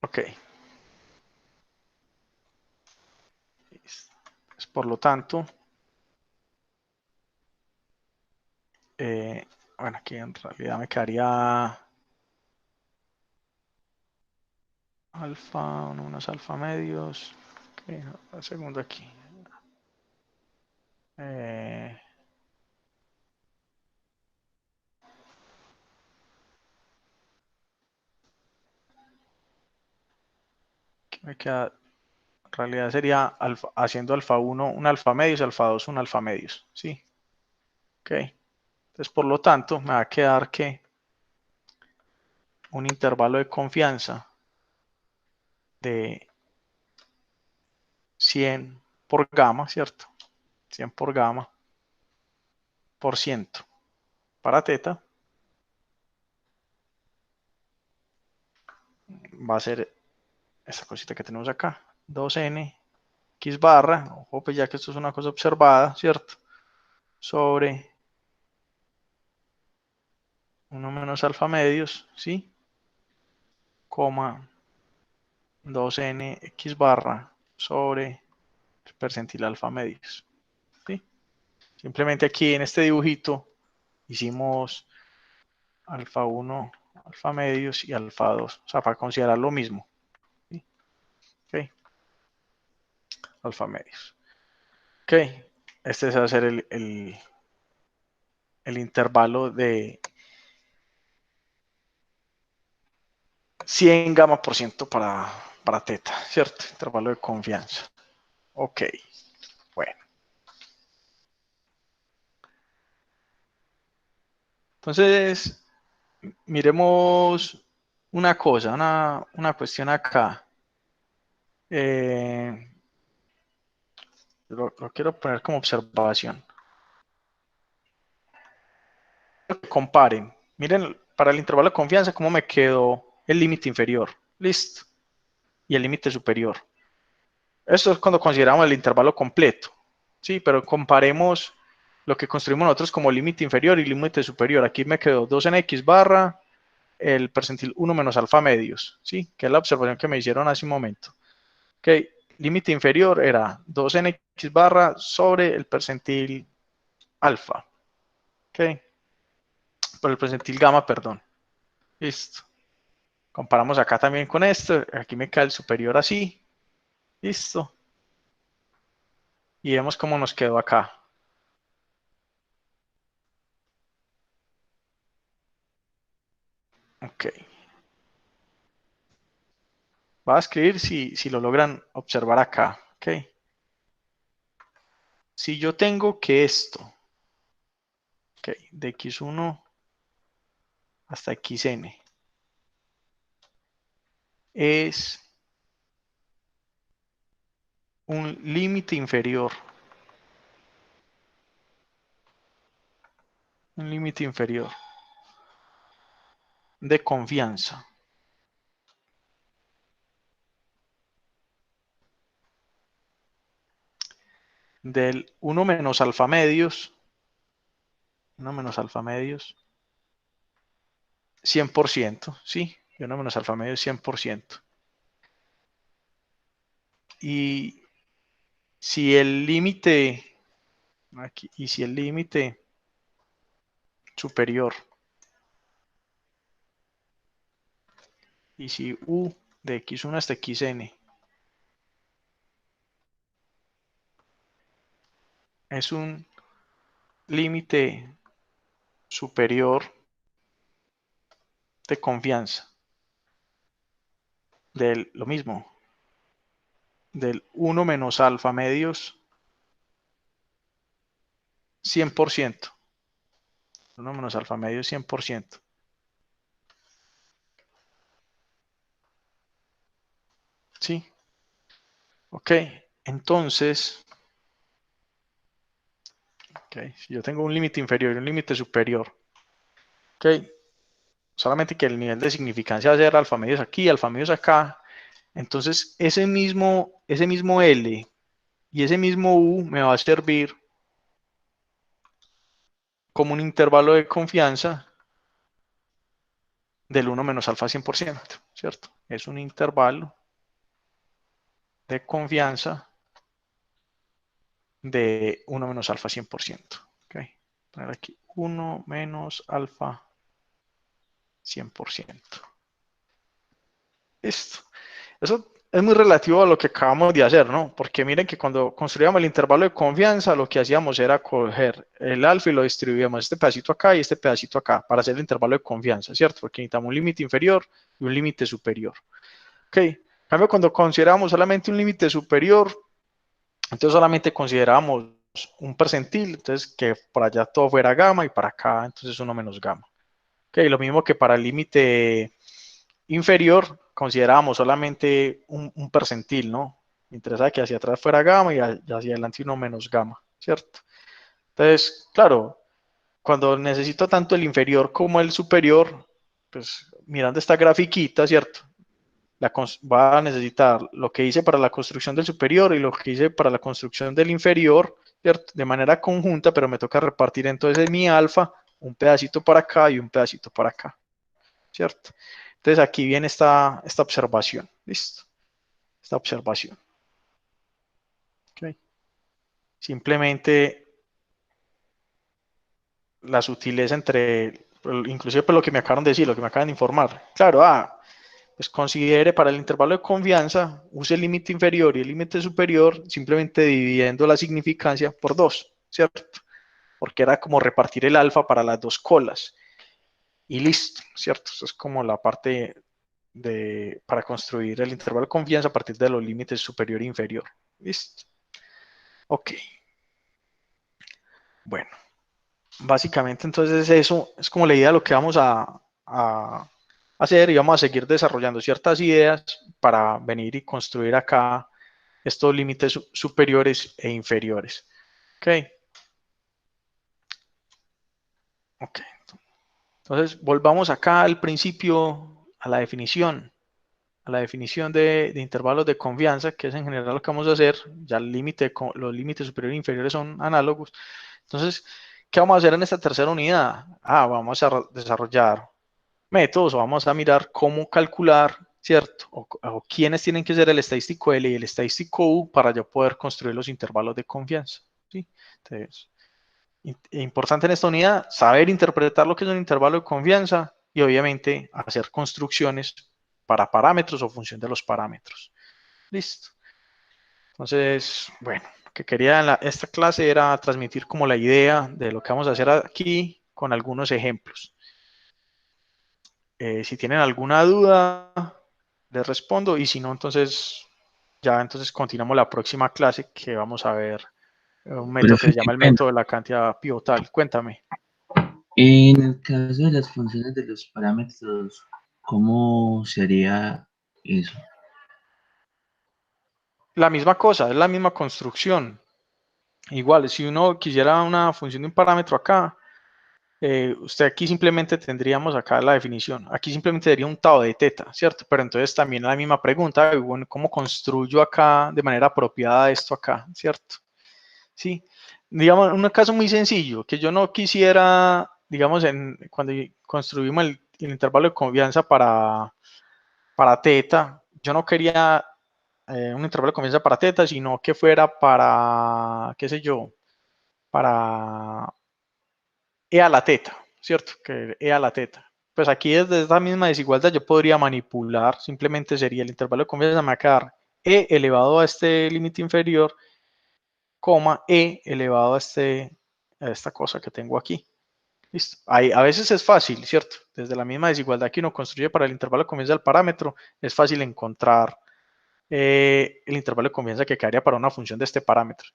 Speaker 1: Ok. Pues, por lo tanto, bueno, aquí en realidad me quedaría alfa, 1 menos alfa medios. Ok, un segundo aquí. Aquí me queda, en realidad sería alfa, haciendo alfa 1 un alfa medios, alfa 2 un alfa medios. ¿Sí? Ok. Entonces, por lo tanto, me va a quedar que un intervalo de confianza de 100 por gamma, ¿cierto? 100 por gamma por ciento para teta va a ser esta cosita que tenemos acá, 2n x barra, ojo pues ya que esto es una cosa observada, ¿cierto? Sobre 1 menos alfa medios, ¿sí? Coma 2n x barra sobre el percentil alfa medios, ¿sí? Simplemente aquí en este dibujito hicimos alfa 1, alfa medios y alfa 2, o sea, para considerar lo mismo, ¿sí? Ok, alfa medios. Ok, este va a ser el intervalo de 100 gamma por ciento para teta, ¿cierto? Intervalo de confianza. Ok, bueno. Entonces, miremos una cosa, una cuestión acá. Lo quiero poner como observación. Comparen. Miren, para el intervalo de confianza, cómo me quedó el límite inferior. Listo. Y el límite superior. Esto es cuando consideramos el intervalo completo. Sí, pero comparemos lo que construimos nosotros como límite inferior y límite superior. Aquí me quedó 2 en X barra el percentil 1 menos alfa medios. Sí, que es la observación que me hicieron hace un momento. Ok, límite inferior era 2 en X barra sobre el percentil alfa. Ok, por el percentil gamma, perdón. Listo. Comparamos acá también con esto. Aquí me cae el superior así. Listo. Y vemos cómo nos quedó acá. Ok. Voy a escribir si lo logran observar acá. Ok. Si yo tengo que esto, ok, de x1 hasta xn, es un límite inferior. Un límite inferior de confianza. Del 1 menos alfa medios. 1 menos alfa medios. 100%, ¿sí? Y 1 menos alfa medios 100%. Y si el límite, aquí, y si el límite superior, y si u de x1 hasta xn es un límite superior de confianza, del lo mismo, del 1 menos alfa medios 100%. 1 menos alfa medios 100%. ¿Sí? Ok, entonces, okay, si yo tengo un límite inferior y un límite superior, ok, solamente que el nivel de significancia va a ser alfa medios aquí, alfa medios acá, entonces ese mismo L y ese mismo U me va a servir como un intervalo de confianza del 1 menos alfa 100%, ¿cierto? Es un intervalo de confianza de 1 menos alfa 100%. Okay. Poner aquí 1 menos alfa 100%. Listo. Eso es muy relativo a lo que acabamos de hacer, ¿no? Porque miren que cuando construíamos el intervalo de confianza, lo que hacíamos era coger el alfa y lo distribuíamos este pedacito acá y este pedacito acá para hacer el intervalo de confianza, ¿cierto? Porque necesitamos un límite inferior y un límite superior. Ok. En cambio, cuando consideramos solamente un límite superior, entonces solamente consideramos un percentil, entonces que por allá todo fuera gamma y para acá entonces 1 menos gamma. Ok, lo mismo que para el límite inferior considerábamos solamente un percentil, ¿no? Me interesa que hacia atrás fuera gamma y hacia adelante 1 menos gamma, ¿cierto? Entonces, claro, cuando necesito tanto el inferior como el superior, pues mirando esta grafiquita, ¿cierto? Va a necesitar lo que hice para la construcción del superior y lo que hice para la construcción del inferior, ¿cierto? De manera conjunta, pero me toca repartir entonces mi alfa, un pedacito para acá y un pedacito para acá, ¿cierto? Entonces aquí viene esta observación, ¿listo? Esta observación. Okay. Simplemente la sutileza entre, inclusive por lo que me acaban de decir, lo que me acaban de informar. Claro, pues considere para el intervalo de confianza, use el límite inferior y el límite superior simplemente dividiendo la significancia por 2, ¿cierto? Porque era como repartir el alfa para las dos colas. Y listo, ¿cierto? Eso es como la parte para construir el intervalo de confianza a partir de los límites superior e inferior. ¿Listo? Ok. Bueno, básicamente entonces eso es como la idea de lo que vamos a hacer y vamos a seguir desarrollando ciertas ideas para venir y construir acá estos límites superiores e inferiores. Ok. Ok. Entonces, volvamos acá al principio, a la definición de intervalos de confianza, que es en general lo que vamos a hacer. Ya el límite, los límites superiores e inferiores son análogos. Entonces, ¿qué vamos a hacer en esta tercera unidad? Vamos a desarrollar métodos o vamos a mirar cómo calcular, ¿cierto? O quiénes tienen que ser el estadístico L y el estadístico U para yo poder construir los intervalos de confianza, ¿sí? Entonces, importante en esta unidad, saber interpretar lo que es un intervalo de confianza y obviamente hacer construcciones para parámetros o función de los parámetros. Listo. Entonces, bueno, lo que quería en esta clase era transmitir como la idea de lo que vamos a hacer aquí con algunos ejemplos. Si tienen alguna duda, les respondo y si no, entonces entonces continuamos la próxima clase que vamos a ver un método que se llama el método de la cantidad pivotal. Cuéntame.
Speaker 5: En el caso de las funciones de los parámetros, ¿cómo sería eso?
Speaker 1: La misma cosa, es la misma construcción. Igual, si uno quisiera una función de un parámetro acá, usted aquí simplemente tendríamos acá la definición. Aquí simplemente sería un tau de teta, ¿cierto? Pero entonces también la misma pregunta, bueno, ¿cómo construyo acá de manera apropiada esto acá, ¿cierto? Sí. Digamos, un caso muy sencillo, que yo no quisiera, digamos, cuando construimos el intervalo de confianza para teta, yo no quería un intervalo de confianza para teta, sino que fuera para, qué sé yo, para E a la teta, ¿cierto? Que E a la teta. Pues aquí desde esta misma desigualdad yo podría manipular, simplemente sería el intervalo de confianza, me va a quedar E elevado a este límite inferior, coma E elevado a, a esta cosa que tengo aquí. Listo. Ahí, a veces es fácil, ¿cierto? Desde la misma desigualdad que uno construye para el intervalo de confianza del parámetro, es fácil encontrar el intervalo de confianza que quedaría para una función de este parámetro,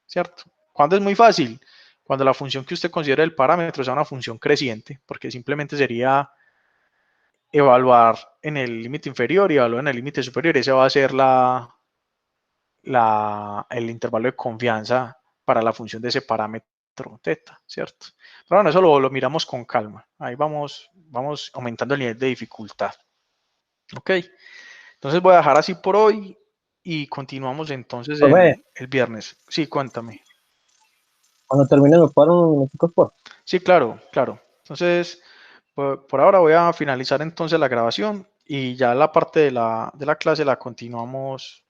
Speaker 1: ¿cierto? ¿Cuándo es muy fácil? Cuando la función que usted considera el parámetro sea una función creciente, porque simplemente sería evaluar en el límite inferior y evaluar en el límite superior. Ese va a ser el intervalo de confianza para la función de ese parámetro teta, ¿cierto? Pero bueno, eso lo miramos con calma. Ahí vamos aumentando el nivel de dificultad. Ok, entonces voy a dejar así por hoy y continuamos entonces el viernes. Sí, cuéntame.
Speaker 2: Cuando termine me paro unos minuticos por.
Speaker 1: Sí, claro, claro. Entonces, por ahora voy a finalizar entonces la grabación y ya la parte de la clase la continuamos.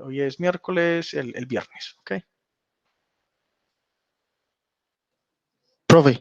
Speaker 1: Hoy es miércoles, el viernes, ¿ok?
Speaker 7: Profe.